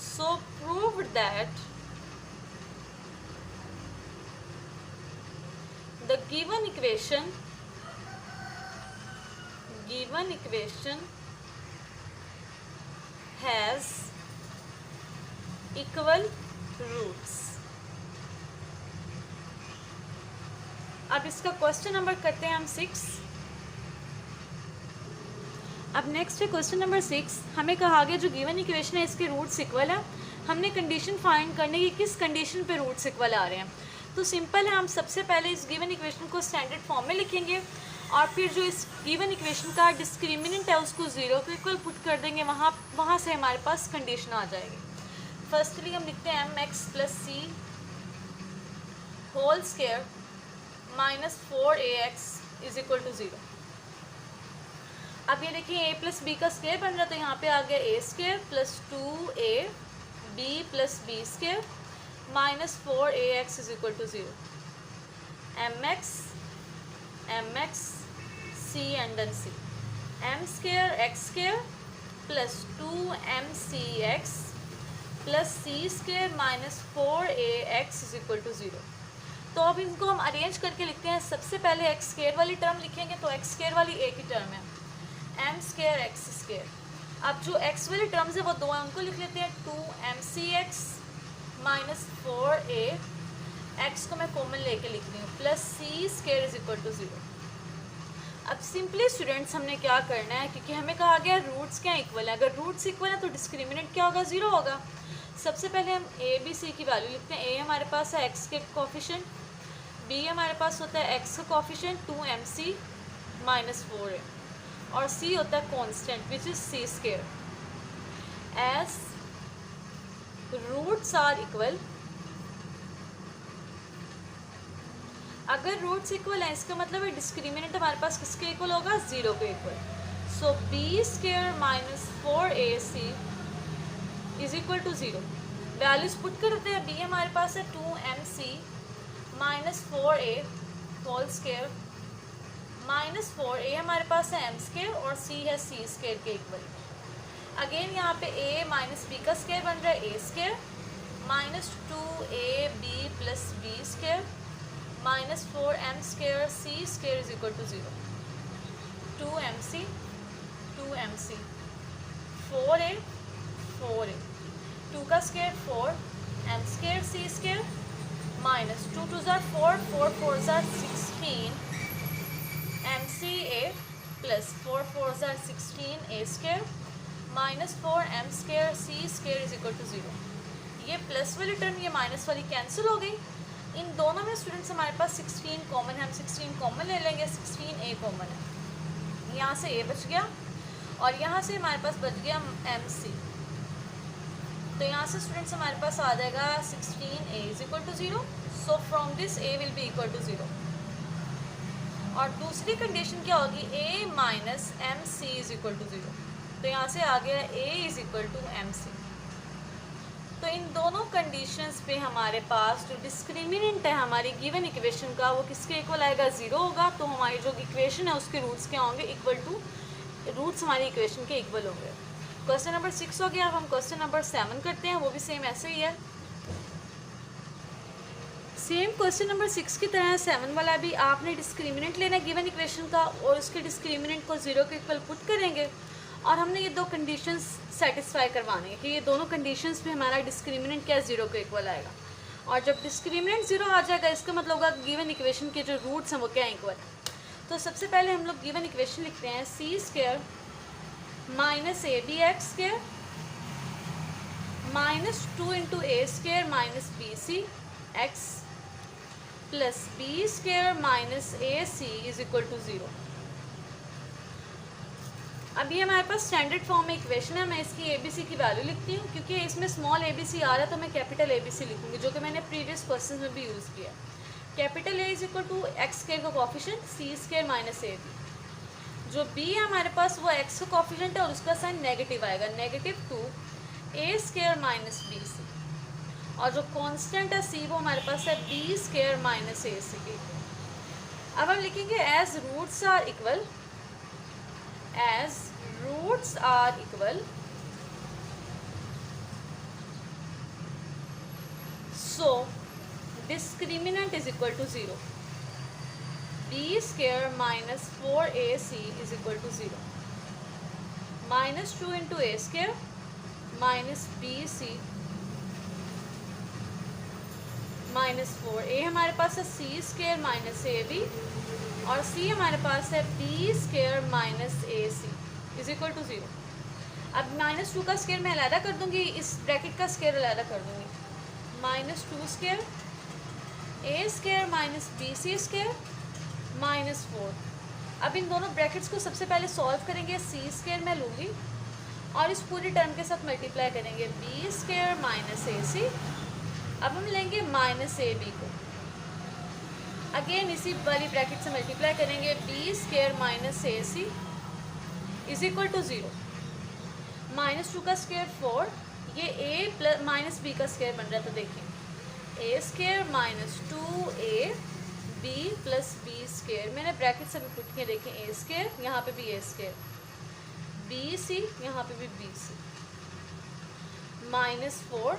so proved that the given equation has equal roots। अब इसका क्वेश्चन नंबर करते हैं हम 6। अब नेक्स्ट है क्वेश्चन नंबर 6। हमें कहा गया जो गिवन इक्वेशन है इसके रूट्स इक्वल है। हमने कंडीशन फाइंड करने की किस कंडीशन पे रूट्स इक्वल आ रहे हैं। तो सिंपल है, हम सबसे पहले इस गिवन इक्वेशन को स्टैंडर्ड फॉर्म में लिखेंगे और फिर जो इस गिवन इक्वेशन का डिस्क्रिमिनेंट है उसको 0 के इक्वल पुट कर देंगे। वहाँ से हमारे पास कंडीशन आ जाएगी। फर्स्टली हम लिखते हैं mx plus c whole square minus 4ax is equal to 0। अब ये देखिए a प्लस बी का स्क्वायर बन रहा है तो यहाँ पे आ गया a square plus 2ab plus B square minus 4ax is equal to 0। mx c and then c m square x square plus 2mcx plus c square minus 4ax is equal to 0। तो अब इनको हम arrange करके लिखते हैं। सबसे पहले x square वाली टर्म लिखेंगे तो x स्क्वायर वाली a की टर्म है m स्क्वायर x स्क्वायर। अब जो x वाली टर्म्स है वो दो हैं, उनको लिख लेते हैं 2mcx माइनस 4a x को मैं कॉमन लेके लिख रही हूँ plus c square is equal to 0। अब सिंपली स्टूडेंट्स हमने क्या करना है, क्योंकि हमें कहा गया रूट्स क्या इक्वल है। अगर रूट्स इक्वल है तो डिस्क्रिमिनेंट क्या होगा, 0 होगा। सबसे पहले हम a b c की वैल्यू लिखते हैं। a हमारे पास है x के कोफिशिएंट, b हमारे पास होता है x का कोफिशिएंट 2mc माइनस 4a और c होता है constant which is c square. As roots are equal, अगर रूट्स इक्वल है इसका मतलब है डिस्क्रिमिनेंट हमारे पास किसके इक्वल होगा, 0 के equal. So b square minus 4ac is equal to 0। Values put कर देते हैं। b हमारे पास है 2mc minus 4a whole square minus 4a हमारे पास है m स्क्वायर और c है c स्क्वायर के इक्वल। अगेन यहाँ पे a माइनस b का स्क्वायर बन रहा है a square minus 2ab plus b square minus 4m square c square is equal to 0। 2mc 4a 2 का square 4 m square c square minus 2 2 ज़ार 4 4 4 ज़ार 16 MC(A) plus 4 4s are 16A square minus 4M² C² is equal to 0। ये plus वाली term ये minus वाली cancel हो गई। इन दोनों में स्टूडेंट्स हमारे पास 16 कॉमन है, हम 16 कॉमन ले लेंगे, 16A कॉमन है, यहाँ से A बच गया और यहाँ से हमारे पास बच गया MC। तो यहाँ से स्टूडेंट्स हमारे पास आ जाएगा 16A is equal to 0। So from this A will be equal to 0। और दूसरी कंडीशन क्या होगी, A minus MC is equal to 0। तो यहाँ से आ गया A is equal to MC। तो इन दोनों कंडीशंस पे हमारे पास जो डिस्क्रिमिनेंट है हमारी गिवन इक्वेशन का वो किसके इक्वल आएगा, 0 होगा। तो हमारी जो इक्वेशन है उसके रूट्स क्या होंगे, इक्वल टू, रूट्स हमारी इक्वेशन के इक्वल होंगे। क्वेश्चन नंबर 6 हो गया। अब हम क्वेश्चन नंबर 7 करते हैं, वो भी सेम ऐसे ही है। सेम क्वेश्चन नंबर 6 की तरह 7 वाला भी आपने डिस्क्रिमिनेंट लेना है गिवन इक्वेशन का और उसके डिस्क्रिमिनेंट को 0 के इक्वल पुट करेंगे और हमने ये दो कंडीशंस सेटिस्फाई करवानी है कि ये दोनों कंडीशंस पे हमारा डिस्क्रिमिनेंट क्या 0 के इक्वल आएगा। और जब डिस्क्रिमिनेंट 0 आ जाएगा इसका मतलब होगा गिवन इक्वेशन के जो रूट्स हैं वो क्या इक्वल है। तो सबसे पहले हम लोग गिवन इक्वेशन लिखते हैं, C² minus ABX² minus 2 A² minus BC x plus B² minus AC is equal to 0। अब ये हमारे पास स्टैंडर्ड फॉर्म में इक्वेशन है। मैं इसकी ABC की वैल्यू लिखती हूँ क्योंकि इसमें स्मॉल ABC आ रहा है तो मैं कैपिटल ABC लिखूँगी, जो कि मैंने प्रीवियस क्वेश्चन में भी यूज़ किया। Capital A is equal to x² का कॉफिशेंट C² माइनस AB। जो B है हमारे पास वो x का कॉफिशेंट है और उसका साइन नेगेटिव आएगा, -2 A² माइनस BC। और जो कांस्टेंट है C वो हमारे पास है B² माइनस AC के। अब हम लिखेंगे as roots are equal, as roots are equal so discriminant is equal to 0। B² minus 4AC is equal to 0। -2 A² minus BC -4। A हमारे पास है C² माइनस AB और C हमारे पास है B² minus AC is equal to 0। अब -2 का square मैं अलग कर दूंगी, इस ब्रैकेट का स्क्वायर अलग कर दूंगी, -2² A² माइनस BC² -4। अब इन दोनों ब्रैकेट्स को सबसे पहले सॉल्व करेंगे, C² मैं लूँगी और इस पूरी टर्म के साथ मल्टीप्लाई करेंगे, B² माइनस AC। अब हम लेंगे माइनस AB को, अगेन इसी वाली ब्रैकेट से मल्टीप्लाई करेंगे, B² minus AC is equal to 0। -2 का स्क्वायर 4, ये A प्लस माइनस B का स्क्वायर बन रहा है तो देखिए A² minus 2AB plus B²। मैंने ब्रैकेट से भी पुट किया, देखें A², यहाँ पे भी A², BC यहाँ पे भी BC, -4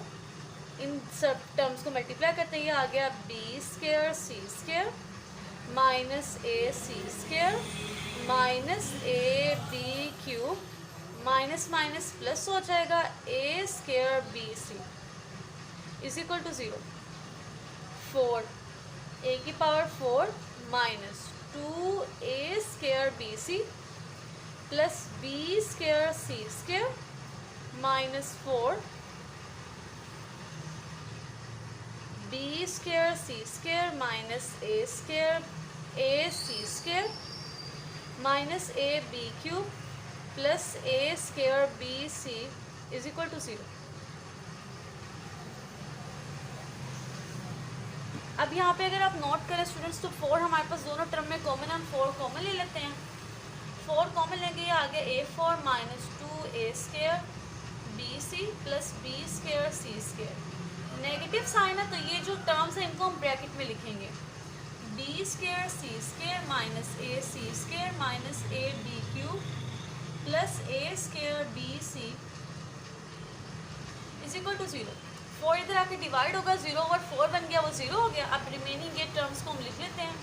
इन सब टर्म्स को मल्टीप्लाई करते ही आ गया B² C² minus AC² minus AB³ minus minus plus हो जाएगा A² BC is equal to 0। 4 A की power 4 minus 2A² BC plus B² C² minus 4 B² C² minus AC² minus AB³ plus A² BC is equal to 0। अब यहाँ पे अगर आप note करें students तो 4 हमारे पास दोनों टर्म में कॉमन, हम 4 कॉमन ले लेते हैं। 4 कॉमन लेंगे, ये आगे A4 minus 2A² BC plus B² C²। Negative sign है तो ये जो टर्म्स हैं इनको हम ब्रैकेट में लिखेंगे, B² C² minus AC² minus AB³ plus A² BC is equal to 0। 4 इधर आके डिवाइड होगा, 0/4 बन गया, वो 0 हो गया। अब रिमेनिंग ये टर्म्स को हम लिख लेते हैं,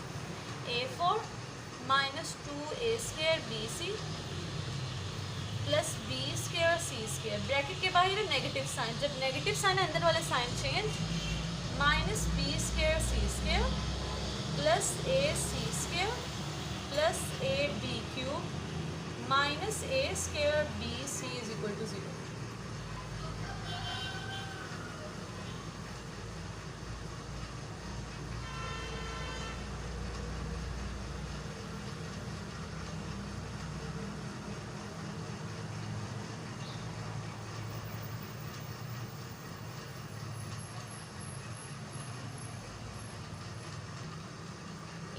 A4 minus 2A² BC plus B² C²। Bracket के बाहर नेगेटिव साइन, जब नेगेटिव साइन है अंदर वाले sign change, minus B² C² plus AC² plus A B cube minus A square B C is equal to 0।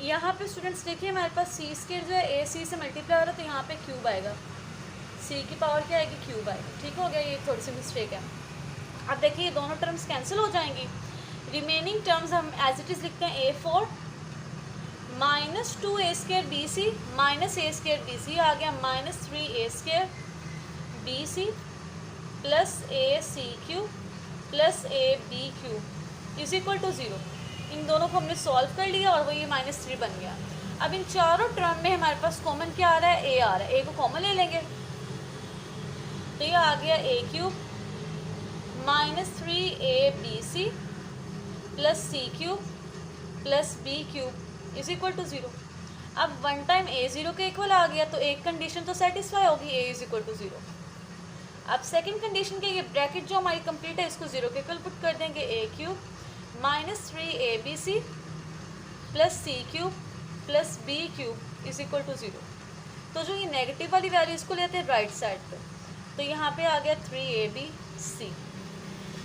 यहाँ पे students देखिए हमारे पास सी स्क्वायर जो है ए सी से मल्टीप्लाई हो रहा है, तो यहाँ पे क्यूब आएगा, सी की पावर क्या आएगी, क्यूब आएगी। ठीक हो गया, ये थोड़ी सी मिस्टेक है। अब देखिए दोनों टर्म्स कैंसिल हो जाएंगी, रिमेनिंग टर्म्स हम एज इट इज़ लिखते हैं A4 minus 2 A square B C minus A square B C आ गया minus 3 A square B C plus A C cube plus A B cube is equal to 0। इन दोनों को हमने solve कर लिया और वो ये -3 बन गया। अब इन चारों टर्म में हमारे पास कॉमन क्या आ रहा है, ए आ रहा है, ए को कॉमन ले लेंगे तो ये आ गया A cube minus 3 A B C plus C cube plus B cube is equal to 0। अब वन टाइम ए 0 के इक्वल आ गया तो एक कंडीशन तो सेटिस्फाई होगी, ए इज इक्वल टू 0। अब सेकंड कंडीशन के ये ब्रैकेट जो हमारी कंप्लीट है इसको 0 के इक्वल पुट कर देंगे, A cube minus 3 A B C plus C cube plus B cube is equal to 0। तो जो ये नेगेटिव वाली वैल्यू इसको लेते हैं राइट साइड पे, तो यहाँ पे आ गया 3ab c।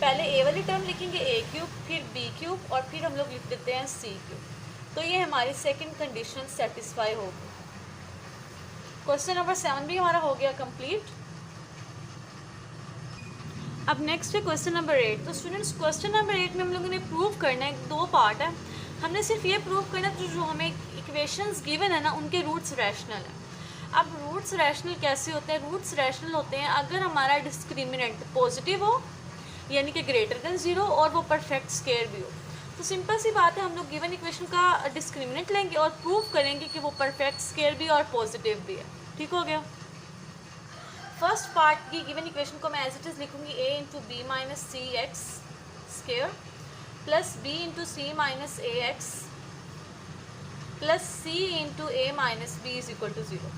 पहले ए वाली टर्म लिखेंगे ए क्यूब, फिर बी क्यूब और फिर हम लोग लिख देते हैं सी क्यूब। तो ये हमारी सेकंड कंडीशन सेटिस्फाई होगी। क्वेश्चन नंबर 7 भी हमारा हो गया कंप्लीट। अब नेक्स्ट है क्वेश्चन नंबर 8। तो स्टूडेंट्स क्वेश्चन नंबर 8 में हम लोगों ने प्रूव करना है, 2 पार्ट है। हमने सिर्फ ये प्रूव करना है जो हमें इक्वेशंस गिवन है ना उनके रूट्स रैशनल है। अब रूट्स रैशनल कैसे होते हैं, रूट्स रैशनल होते हैं अगर हमारा डिस्क्रिमिनेंट पॉजिटिव हो यानी कि ग्रेटर देन 0 और वो परफेक्ट स्क्वायर भी हो। तो सिंपल सी बात है, हम लोग गिवन इक्वेशन का डिस्क्रिमिनेंट लेंगे और प्रूव करेंगे कि वो परफेक्ट स्क्वायर भी और पॉजिटिव भी है। ठीक हो गया। फर्स्ट पार्ट की गिवन इक्वेशन को मैं एज इट इज़ लिखूंगी a into B minus C X square plus B into C minus A X plus C into A minus B is equal to 0।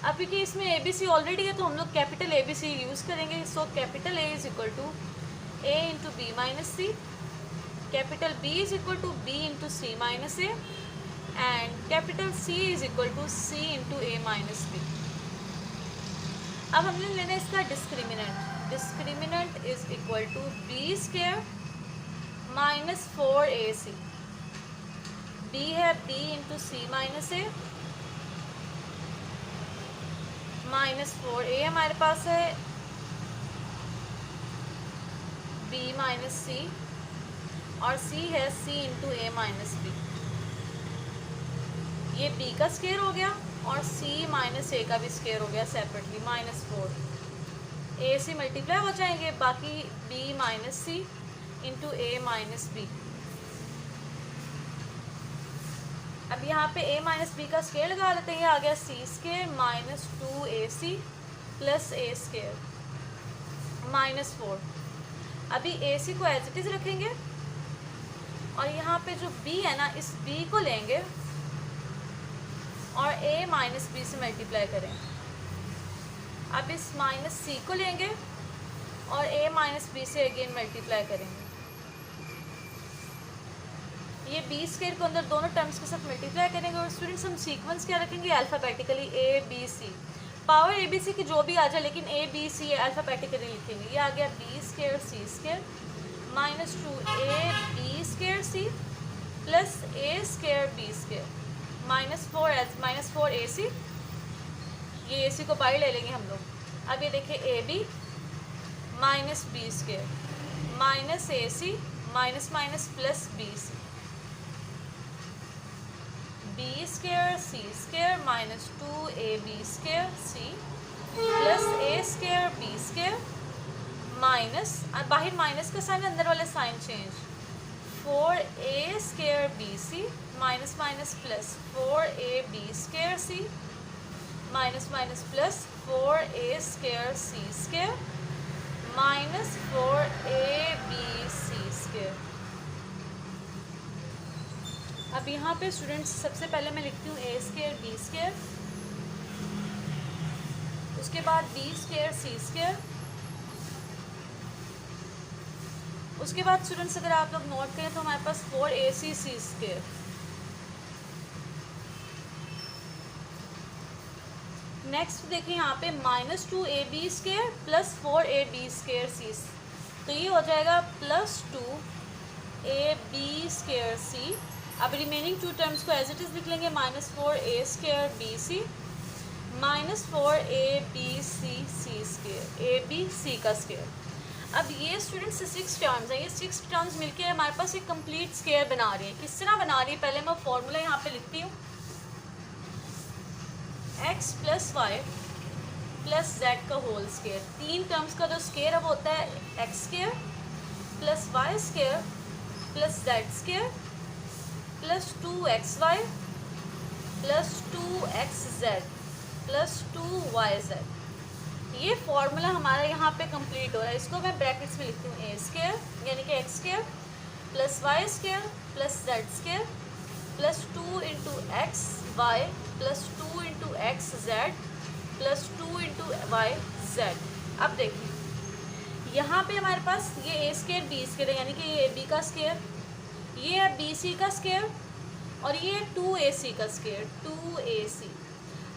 अब क्योंकि इसमें ए बी सी already है तो हम लोग capital A B C use करेंगे। So capital A is equal to A into B minus C, capital B is equal to B into C minus A and capital C is equal to C into A minus B. अब हमने लेना है इसका discriminant. Discriminant is equal to B square minus 4ac। B है B into C minus A minus 4a हमारे पास है b minus सी और c है c into A minus B. ये b का स्क्वायर हो गया और c माइनस ए का भी स्क्वायर हो गया सेपरेटली -4। a से मल्टीप्लाई हो जाएंगे, बाकी b minus C into A minus B. अब यहाँ पे a माइनस बी का स्क्वायर लगा लेते हैं, ये आ गया c square minus 2ac plus ए स्क्वायर माइनस 4। अभी ac को एज इट इज़ रखेंगे और यहाँ पे जो b है ना इस b को लेंगे और a माइनस बी से मल्टीप्लाई करेंगे। अब इस माइनस सी को लेंगे और a माइनस बी से अगेन मल्टीप्लाई करेंगे। ये बी स्क्वायर को अंदर दोनों टर्म्स के साथ मल्टीप्लाई करेंगे और स्टूडेंट्स हम सीक्वेंस क्या रखेंगे, alphabetically A B C. Power A B C की जो भी आ जाए लेकिन ए बी सी अल्फ़ाबेटिकली लिखेंगे। ये आ गया B square C square minus 2a B square C plus A square B square minus 4 A C. ये ए सी को बाहर ले लेंगे हम लोग। अब ये देखिए a b minus B square minus a c minus minus plus B c, b square C square minus 2ab square C plus A square B square minus, बाहर माइनस का साइन, अंदर वाला sign change, 4a square B C minus minus plus 4ab square c minus minus plus 4a square सी square minus 4ab c square. अब यहाँ पे students सबसे पहले मैं लिखती हूँ ए स्क्वायर बी स्क्वायर, उसके बाद बी स्क्वायर सी स्क्वायर, उसके बाद स्टूडेंट्स अगर आप लोग नोट करें तो हमारे पास 4ac सी स्क्वायर, नेक्स्ट देखिए यहाँ पे -2ab square plus 4ab square सी, तो ये हो जाएगा +2ab स्क्वायर सी। अब रिमेनिंग टू टर्म्स को एज इट इज़ लिख लेंगे, -4a square B C -4abc C square, A B C का स्क्वायर। अब ये स्टूडेंट्स 6 टर्म्स हैं, ये 6 टर्म्स मिलके हमारे पास एक कंप्लीट स्क्वायर बना रही है। किस तरह बना रही है, पहले मैं फॉर्मूला यहाँ पे लिखती हूँ, x + y + z का होल स्क्वायर। 3 टर्म्स का जो स्क्वायर अब होता है x² + y² + z² + 2xy + 2xz + 2yz। ये फॉर्मूला हमारा यहाँ पे कंप्लीट हो रहा है। इसको मैं ब्रैकेट्स में लिखती हूँ, a² यानी कि x² + y² + z² + 2 × xy + 2 × xz + 2 × yz। अब देखिए यहाँ पे हमारे पास ये a² b² है, यानी कि ये ab का स्क्वायर, ये है bc का स्क्वायर और ये 2ac का स्क्वायर, 2ac।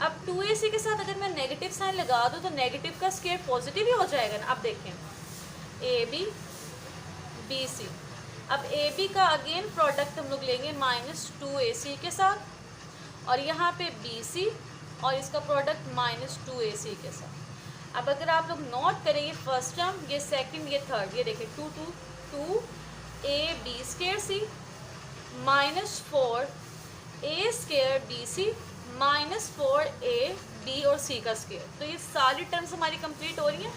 अब 2ac के साथ अगर मैं नेगेटिव साइन लगा दूँ तो नेगेटिव का स्क्वायर पॉजिटिव ही हो जाएगा ना। अब देखें ab bc, अब ab का अगेन प्रोडक्ट हम लोग लेंगे -2ac के साथ, और यहाँ पे bc और इसका प्रोडक्ट -2ac के साथ। अब अगर आप लोग नोट करें, ये फर्स्ट टर्म, ये सेकंड, ये थर्ड, ये देखें 2ab² c -4a² bc -4ab और c का स्क्वायर। तो ये सारी टर्म्स हमारी कंप्लीट हो रही हैं।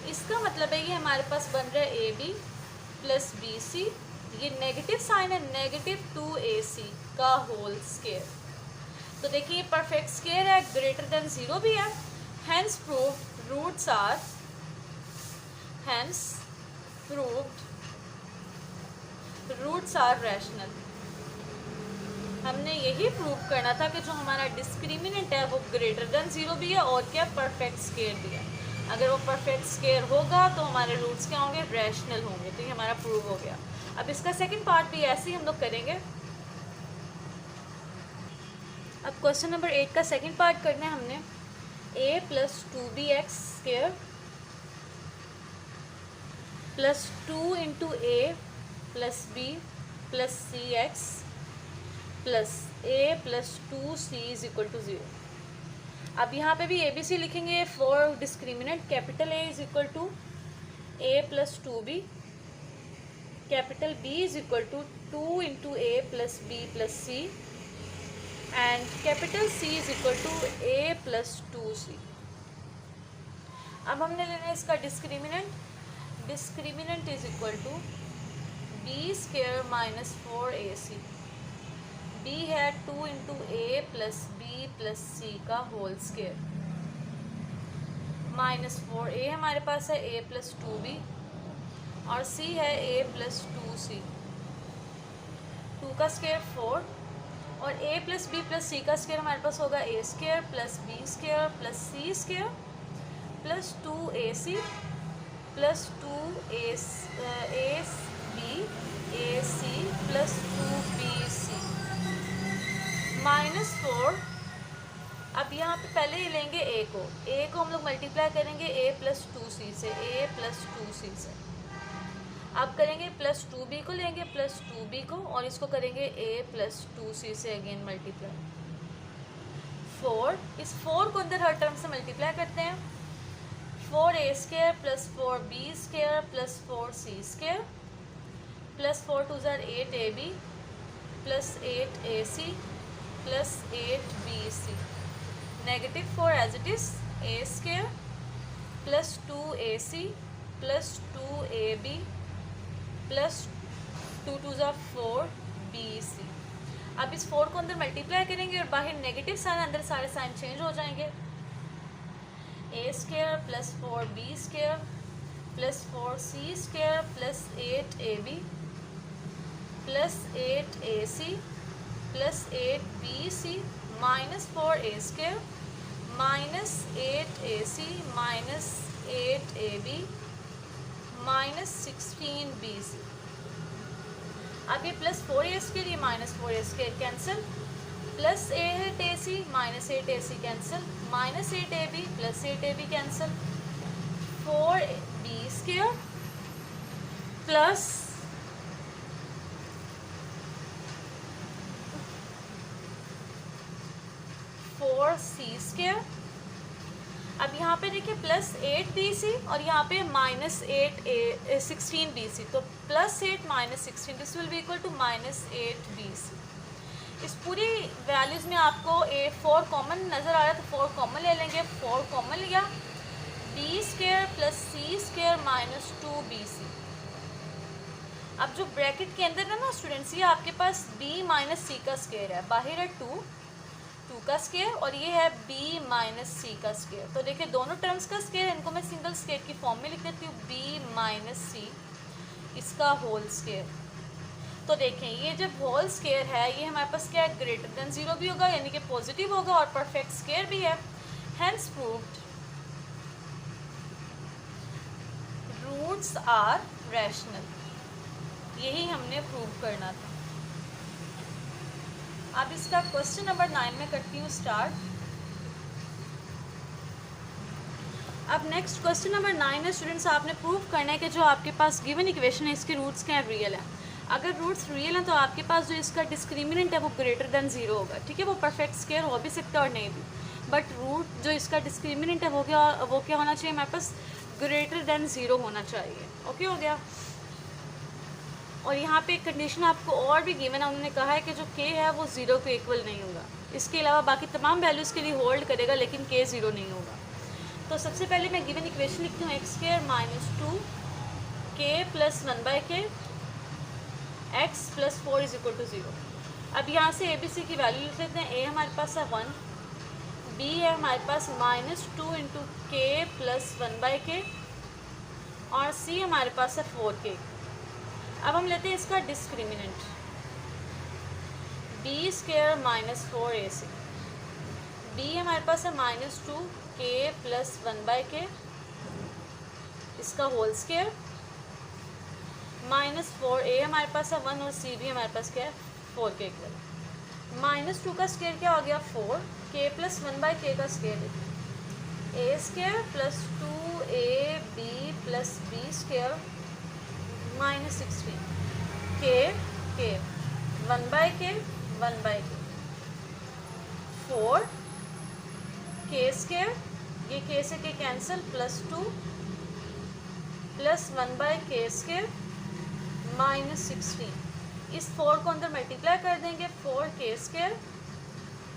इसका मतलब है ये हमारे पास बन रहा है ab + bc, ये नेगेटिव साइन है, -2ac का होल स्क्वायर। तो देखिए परफेक्ट स्क्वायर है, ग्रेटर देन 0 भी है, hence proved roots are rational. हमने यही प्रूव करना था कि जो हमारा डिस्क्रिमिनेंट है वो ग्रेटर देन 0 भी है और क्या परफेक्ट स्क्वायर भी है। अगर वो परफेक्ट स्क्वायर होगा तो हमारे रूट्स क्या होंगे, रैशनल होंगे। तो ये हमारा प्रूव हो गया। अब इसका सेकंड पार्ट भी ऐसे ही हम लोग करेंगे। अब क्वेश्चन नंबर 8 का सेकंड पार्ट करना है हमने, a + 2bx² + 2 × a + b + cx + a + 2c = 0। अब यहाँ पे भी ABC लिखेंगे for discriminant, capital A = a + 2b, capital B = 2 × a + b + c and capital C = a + 2c। अब हमने लेना है इसका discriminant, discriminant = b² - 4ac, b है 2 × a + b + c का होल स्क्वायर, -4a हमारे पास है a + 2b और c है a + 2c, 2 का स्क्वायर 4 और a + b + c का स्क्वायर हमारे पास होगा a² + b² + c² + 2ac + 2ab ac + 2bc -4। अब यहाँ पे पहले ही लेंगे a को हम लोग मल्टीप्लाई करेंगे a + 2c से, a + 2c से। अब करेंगे +2b को लेंगे, +2b को, और इसको करेंगे a + 2c से अगेन मल्टीप्लाई। 4, इस 4 को अंदर हर टर्म से मल्टीप्लाई करते हैं, 4a² + 4b² + 4c² + 4 × 2 = 8ab + 8ac + 8bc, -4 as it is, a² + 2ac + 2ab + 2 × 2 = 4bc। अब इस 4 को अंदर मल्टीप्लाई करेंगे और बाहर नेगेटिव साइन, अंदर सारे साइन चेंज हो जाएंगे, a² + 4b² + 4c² + 8ab + 8ac plus 8bc minus 4a² minus 8ac minus 8ab minus 16bc। अब ये प्लस 4a² ये minus 4a² cancel, plus 8ac minus 8ac cancel, minus 8ab plus 8ab cancel, 4b² plus 4c²। अब यहाँ पे देखिए plus 8bc और यहाँ पे माइनस 16bc, तो plus 8 minus 16 this will be equal to minus 8bc। इस पूरी वैल्यूज़ में आपको 4 कॉमन नज़र आ रहा है तो 4 कॉमन ले लेंगे। 4 कॉमन लिया, b² plus c² minus 2bc। अब जो ब्रैकेट के अंदर है ना स्टूडेंट्स, ये आपके पास b माइनस सी का स्क्वायर है, बाहर है 2 का स्क्वायर और ये है b माइनस सी का स्क्वायर। तो देखिए दोनों टर्म्स का स्क्वायर है, इनको मैं सिंगल स्क्वायर की फॉर्म में लिख देती हूँ, b माइनस सी इसका होल स्क्वायर। तो देखें ये जब होल स्क्वायर है ये हमारे पास क्या है, ग्रेटर देन 0 भी होगा यानी कि पॉजिटिव होगा और परफेक्ट स्क्वायर भी है। Hence proved roots are rational, यही हमने प्रूव करना था। अब इसका क्वेश्चन नंबर 9 में करती हूँ स्टार्ट। अब नेक्स्ट क्वेश्चन नंबर 9 है स्टूडेंट्स, आपने प्रूव करना है कि जो आपके पास गिवन इक्वेशन है इसके रूट्स क्या रियल है। अगर रूट्स रियल हैं तो आपके पास जो इसका डिस्क्रिमिनेंट है वो ग्रेटर देन 0 होगा, ठीक है। वो परफेक्ट स्क्वायर हो भी सकता है और नहीं भी, बट रूट जो इसका डिस्क्रिमिनेंट है वो क्या होना चाहिए हमारे पास, ग्रेटर देन 0 होना चाहिए। ओके हो गया। और यहाँ पे एक कंडीशन आपको और भी गिवन है, उन्होंने कहा है कि जो k है वो 0 के इक्वल नहीं होगा, इसके अलावा बाकी तमाम वैल्यूज़ के लिए होल्ड करेगा लेकिन k 0 नहीं होगा। तो सबसे पहले मैं गिवन इक्वेशन लिखती हूँ x² minus 2k plus 1/k x plus 4 is equal to 0। अब यहाँ से ABC की वैल्यू लिख लेते हैं। a हमारे पास है 1, b है हमारे पास माइनस 2 इंटू k प्लस 1/k और c हमारे पास है 4k। अब हम लेते हैं इसका discriminant, b² minus 4ac, b हमारे पास है माइनस 2k प्लस 1/k इसका होल स्क्वायर, माइनस 4a हमारे पास है 1 और c भी हमारे पास क्या है 4k इक्वल। माइनस 2 का स्क्वायर क्या हो गया 4, k प्लस 1/k का square a² plus 2ab plus b² minus 16 k 1/k 4 k², ये k से k cancel, plus 2 plus 1/k² minus 16। इस 4 को अंदर मल्टीप्लाई कर देंगे, 4k²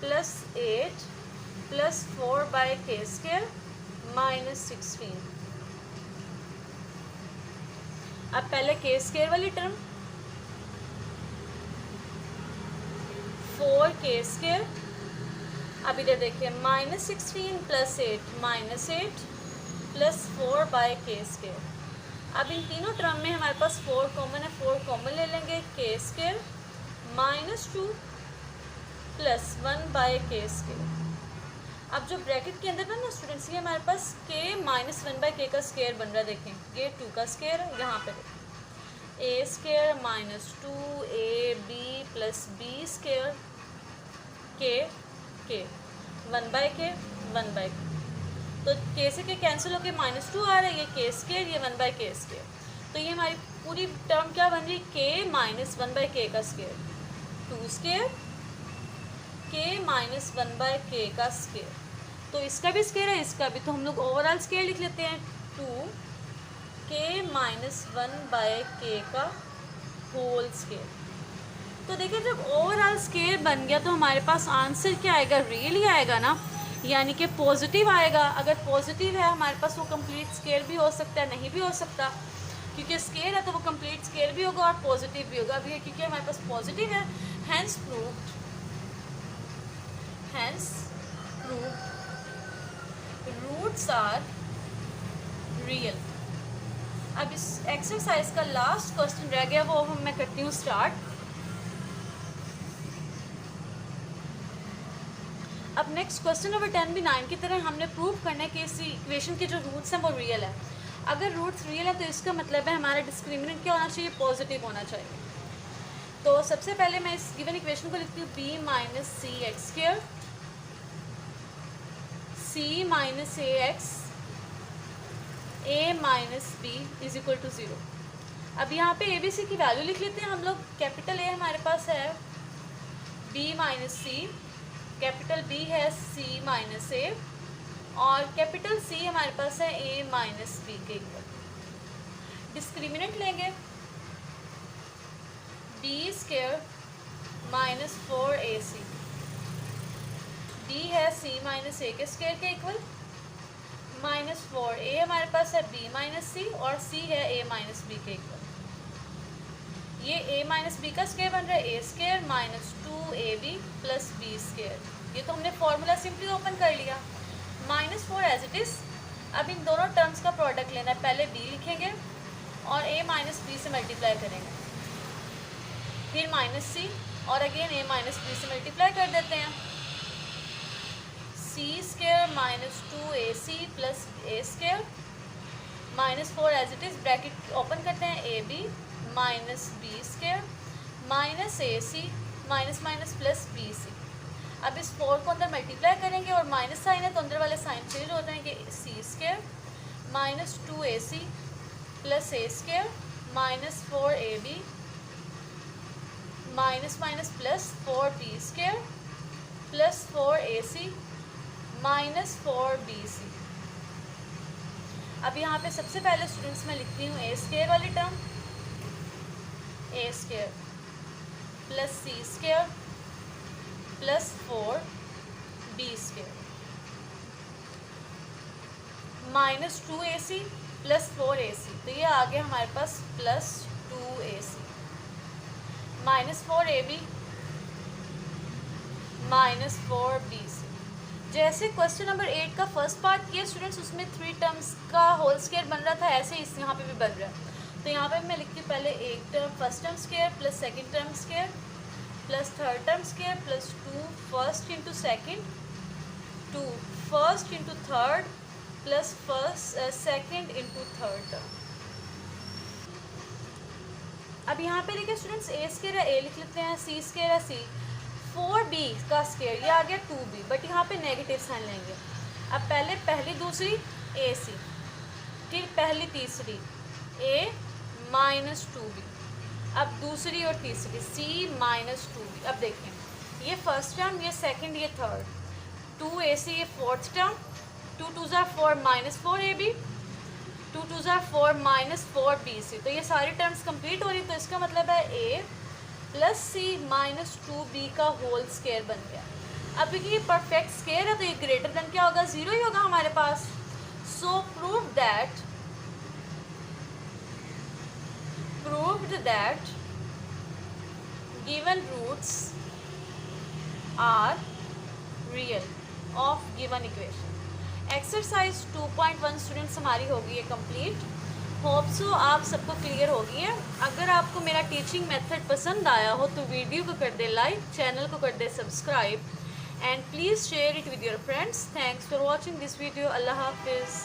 plus 8 plus 4/k² minus 16। अब पहले k² वाली टर्म 4k², अब इधर देखिए minus 16 plus 8 minus 8 plus 4/k²। अब इन तीनों टर्म में हमारे पास 4 कॉमन है, 4 कॉमन ले लेंगे, k² माइनस 2 प्लस 1/k²। अब जो ब्रैकेट के अंदर ना स्टूडेंट्स ये हमारे पास k माइनस 1/k का स्क्वायर बन रहा है। देखें ये 2 का स्क्वायर है, यहाँ पे a² minus 2ab plus b² k 1/k 1/k, तो k से k कैंसिल होके माइनस 2 आ रहा है, ये k², ये 1/k²। तो ये हमारी पूरी टर्म क्या बन रही है, k माइनस 1/k का स्क्वायर, 2² k माइनस 1/k का स्क्वायर। तो इसका भी स्क्वायर है इसका भी, तो हम लोग ओवरऑल स्क्वायर लिख लेते हैं 2k माइनस 1/k का होल स्क्वायर। तो देखिए जब ओवरऑल स्क्वायर बन गया तो हमारे पास आंसर क्या आएगा, रियल ही आएगा ना, यानी कि पॉजिटिव आएगा। अगर पॉजिटिव है हमारे पास वो कंप्लीट स्क्वायर भी हो सकता है, नहीं भी हो सकता, क्योंकि स्क्वायर है तो वो कंप्लीट स्क्वायर भी होगा और पॉजिटिव भी होगा। अभी क्योंकि हमारे पास पॉजिटिव है, hence proved roots are real. अब इस एक्सरसाइज का लास्ट क्वेश्चन रह गया, वो मैं करती हूँ स्टार्ट। अब नेक्स्ट क्वेश्चन नंबर 10 भी 9 की तरह हमने प्रूव करना है कि इस इक्वेशन के जो रूट्स हैं वो रियल है। अगर रूट्स रियल है तो इसका मतलब है हमारा डिस्क्रिमिनेंट क्या होना चाहिए, पॉजिटिव होना चाहिए। तो सबसे पहले मैं इस गिवन इक्वेशन को लिखती हूँ b minus C X square, c minus A X, a minus B is equal to 0। अब यहाँ पे ABC की वैल्यू लिख लेते हैं हम लोग। कैपिटल A हमारे पास है b minus C, capital B है c माइनस ए, और कैपिटल C हमारे पास है a माइनस बी के इक्वल। डिस्क्रिमिनेंट लेंगे b square minus 4ac, b है c माइनस ए के स्क्वायर के इक्वल, माइनस 4a हमारे पास है b माइनस सी, और c है a माइनस बी के इक्वल। ये a माइनस बी का स्क्वायर बन रहा है a square minus 2ab plus B square. ये तो हमने फॉर्मूला सिंपली ओपन कर लिया। Minus 4 as it is. अब इन दोनों टर्म्स का प्रोडक्ट लेना है। पहले b लिखेंगे और a माइनस बी से मल्टीप्लाई करेंगे, फिर माइनस c और अगेन a माइनस बी से मल्टीप्लाई कर देते हैं। c square minus 2ac plus a square minus 4 as it is, bracket open करते हैं ab minus B square minus ac minus minus plus B C. अब इस 4 को अंदर मल्टीप्लाई करेंगे और माइनस साइन है तो अंदर वाले साइन चेंज होते हैं कि c square minus 2ac plus a square minus 4ab minus minus plus 4b square plus 4ac minus 4bc। अब यहाँ पे सबसे पहले स्टूडेंट्स मैं लिखती हूँ a स्क्वायर वाली term, a square plus c square plus 4b square minus 2ac plus 4ac। तो ये आ गया हमारे पास plus 2ac minus 4ab minus 4bc। जैसे क्वेश्चन नंबर 8 का फर्स्ट पार्ट किया स्टूडेंट्स, उसमें 3 टर्म्स का होल स्क्वायर बन रहा था, ऐसे इस यहाँ पे भी बन रहा है। तो यहाँ पे मैं लिखती हूँ पहले एक term first term square plus second term square plus third term square plus 2 first into second, 2 first into third plus second into third term. अब यहाँ पे देखिए स्टूडेंट्स a स्क्वायर है a लिख लेते हैं, c स्क्वायर है c, 4b का स्क्वायर ये आ गया 2b, बट यहाँ पे नेगेटिव साइन लेंगे। अब पहले पहली दूसरी ac, फिर पहली तीसरी a माइनस 2b, अब दूसरी और तीसरी c माइनस 2b। अब देखें ये फर्स्ट टर्म, ये सेकंड, ये थर्ड, 2ac ये fourth term, 2 2 4 minus 4ab, 2 2 4 minus 4bc। तो ये सारी टर्म्स कंप्लीट हो रही, तो इसका मतलब है a plus C minus 2b का होल स्क्वायर बन गया। अब ये परफेक्ट स्क्वायर है तो ये ग्रेटर देन क्या होगा, 0 ही होगा हमारे पास। So proved that given roots are real of given equation. Exercise 2.1 students हमारी होगी है कंप्लीट। होप सो आप सबको क्लियर होगी है। अगर आपको मेरा टीचिंग मेथड पसंद आया हो तो वीडियो को कर दे लाइक, चैनल को कर दे subscribe, and please share it with your friends. Thanks for watching this video. अल्लाह हाफिज़।